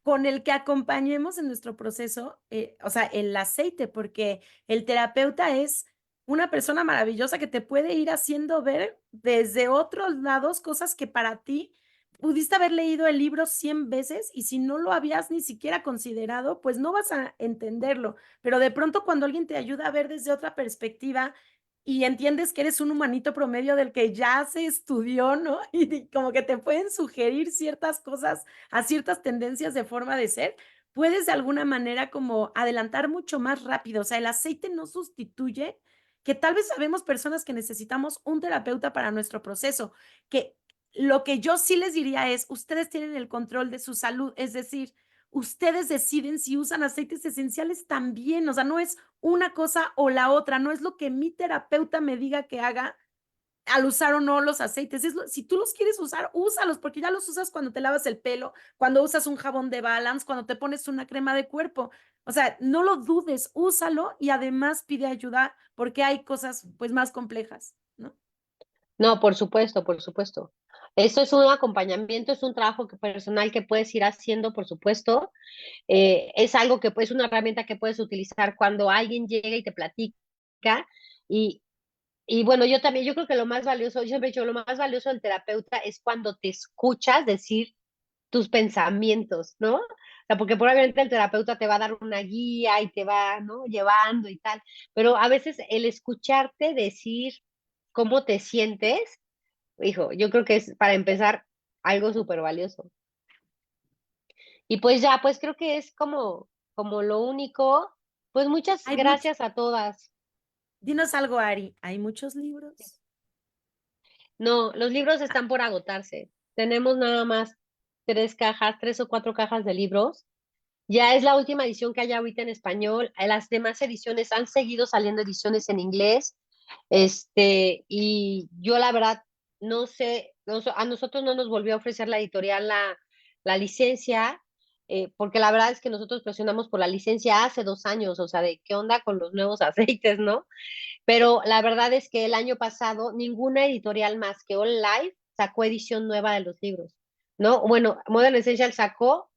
con el que acompañemos en nuestro proceso, o sea, el aceite, porque el terapeuta es una persona maravillosa que te puede ir haciendo ver desde otros lados cosas que para ti pudiste haber leído el libro 100 veces y si no lo habías ni siquiera considerado, pues no vas a entenderlo. Pero de pronto cuando alguien te ayuda a ver desde otra perspectiva, y entiendes que eres un humanito promedio del que ya se estudió, ¿no? Y como que te pueden sugerir ciertas cosas a ciertas tendencias de forma de ser, puedes de alguna manera como adelantar mucho más rápido. O sea, el aceite no sustituye que tal vez sabemos personas que necesitamos un terapeuta para nuestro proceso, que lo que yo sí les diría es, ustedes tienen el control de su salud, es decir, ustedes deciden si usan aceites esenciales también, o sea, no es una cosa o la otra, no es lo que mi terapeuta me diga que haga al usar o no los aceites. Si tú los quieres usar, úsalos, porque ya los usas cuando te lavas el pelo, cuando usas un jabón de Balance, cuando te pones una crema de cuerpo. O sea, no lo dudes, úsalo y además pide ayuda porque hay cosas pues más complejas, ¿no? No, por supuesto, por supuesto. Eso es un acompañamiento, es un trabajo personal que puedes ir haciendo, por supuesto. Es algo que es una herramienta que puedes utilizar cuando alguien llega y te platica. Y, y bueno, yo también, yo creo que lo más valioso, yo siempre he dicho, lo más valioso del terapeuta es cuando te escuchas decir tus pensamientos, ¿no? O sea, porque probablemente el terapeuta te va a dar una guía y te va, ¿no? Llevando y tal, pero a veces el escucharte decir cómo te sientes, hijo, yo creo que es para empezar algo súper valioso. Y pues ya, pues creo que es como lo único. Pues muchas Hay mucho, gracias a todas. dinos algo, Ari, ¿hay muchos libros? No, los libros Ah, están por agotarse. Tenemos nada más 3 cajas, 3 o 4 cajas de libros. Ya es la última edición que hay ahorita en español. Las demás ediciones han seguido saliendo ediciones en inglés. Y yo la verdad no sé, a nosotros no nos volvió a ofrecer la editorial la licencia, porque la verdad es que nosotros presionamos por la licencia hace 2 años, o sea, de qué onda con los nuevos aceites, ¿no? Pero la verdad es que el año pasado ninguna editorial más que All Life sacó edición nueva de los libros, ¿no? Bueno, Modern Essential sacó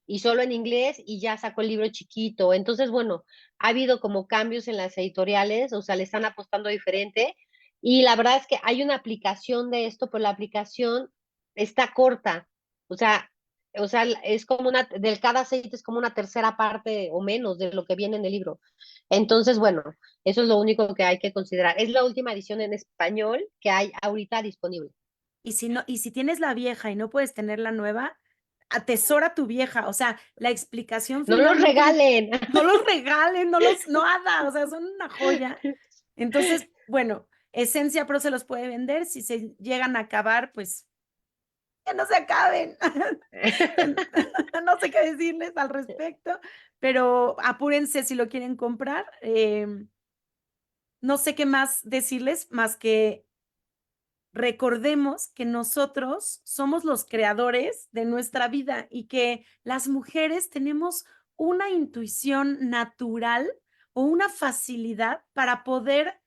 y solo en inglés y ya sacó el libro chiquito. Entonces, bueno, ha habido como cambios en las editoriales, o sea, le están apostando diferente. Y la verdad es que hay una aplicación de esto, pero la aplicación está corta. O sea, es como del cada aceite es como una tercera parte o menos de lo que viene en el libro. Entonces, bueno, eso es lo único que hay que considerar. Es la última edición en español que hay ahorita disponible. y si no, y si tienes la vieja y no puedes tener la nueva, atesora tu vieja. O sea, la explicación No los finalmente regalen. no los regalen, no nada, o sea, son una joya. Entonces, bueno, Esencia Pro se los puede vender. Si se llegan a acabar, pues que no se acaben. No sé qué decirles al respecto, pero apúrense si lo quieren comprar. No sé qué más decirles, más que recordemos que nosotros somos los creadores de nuestra vida y que las mujeres tenemos una intuición natural o una facilidad para poder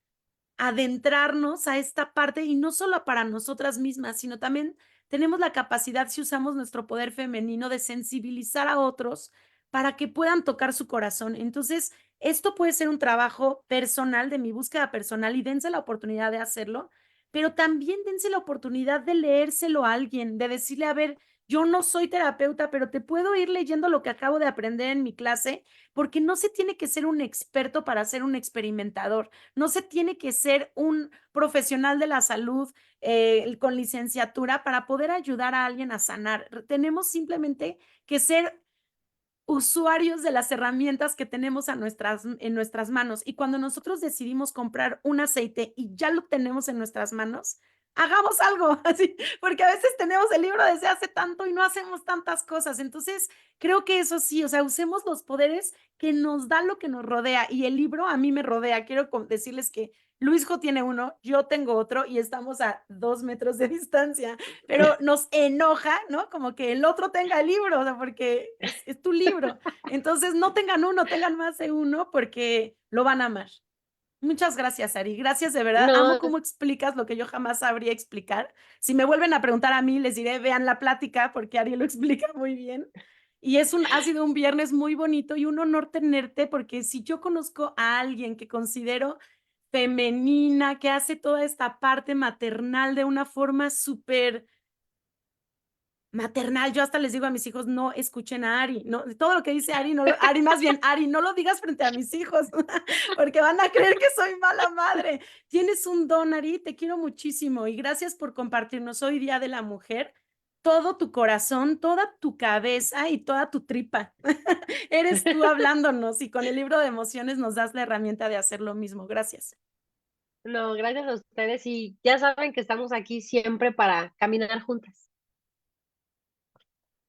adentrarnos a esta parte y no solo para nosotras mismas, sino también tenemos la capacidad, si usamos nuestro poder femenino, de sensibilizar a otros para que puedan tocar su corazón. Entonces, esto puede ser un trabajo personal, de mi búsqueda personal, y dense la oportunidad de hacerlo, pero también dense la oportunidad de leérselo a alguien, de decirle, a ver, yo no soy terapeuta, pero te puedo ir leyendo lo que acabo de aprender en mi clase, porque no se tiene que ser un experto para ser un experimentador. No se tiene que ser un profesional de la salud con licenciatura para poder ayudar a alguien a sanar. Tenemos simplemente que ser usuarios de las herramientas que tenemos en nuestras manos. Y cuando nosotros decidimos comprar un aceite y ya lo tenemos en nuestras manos, hagamos algo así, porque a veces tenemos el libro desde hace tanto y no hacemos tantas cosas. Entonces, creo que eso sí, o sea, usemos los poderes que nos da lo que nos rodea y el libro a mí me rodea. Quiero decirles que Luisjo tiene uno, yo tengo otro y estamos a 2 metros de distancia, pero nos enoja, ¿no? Como que el otro tenga el libro, o sea, porque es tu libro. Entonces, no tengan uno, tengan más de uno porque lo van a amar. Muchas gracias, Ari. Gracias de verdad. Amo No, cómo explicas lo que yo jamás sabría explicar. Si me vuelven a preguntar a mí, les diré, vean la plática porque Ari lo explica muy bien. Y ha sido un viernes muy bonito y un honor tenerte porque si yo conozco a alguien que considero femenina, que hace toda esta parte maternal de una forma súper maternal. Yo hasta les digo a mis hijos, no escuchen a Ari, no, todo lo que dice Ari, no Ari, más bien, Ari, no lo digas frente a mis hijos, porque van a creer que soy mala madre. Tienes un don, Ari, te quiero muchísimo y gracias por compartirnos hoy Día de la Mujer, todo tu corazón, toda tu cabeza y toda tu tripa. Eres tú hablándonos y con el libro de emociones nos das la herramienta de hacer lo mismo. Gracias. no, gracias a ustedes y ya saben que estamos aquí siempre para caminar juntas.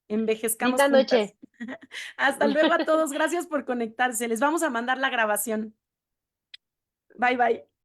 Envejezcamos Linda juntas. noche. Hasta luego a todos. Gracias por conectarse. Les vamos a mandar la grabación. Bye bye.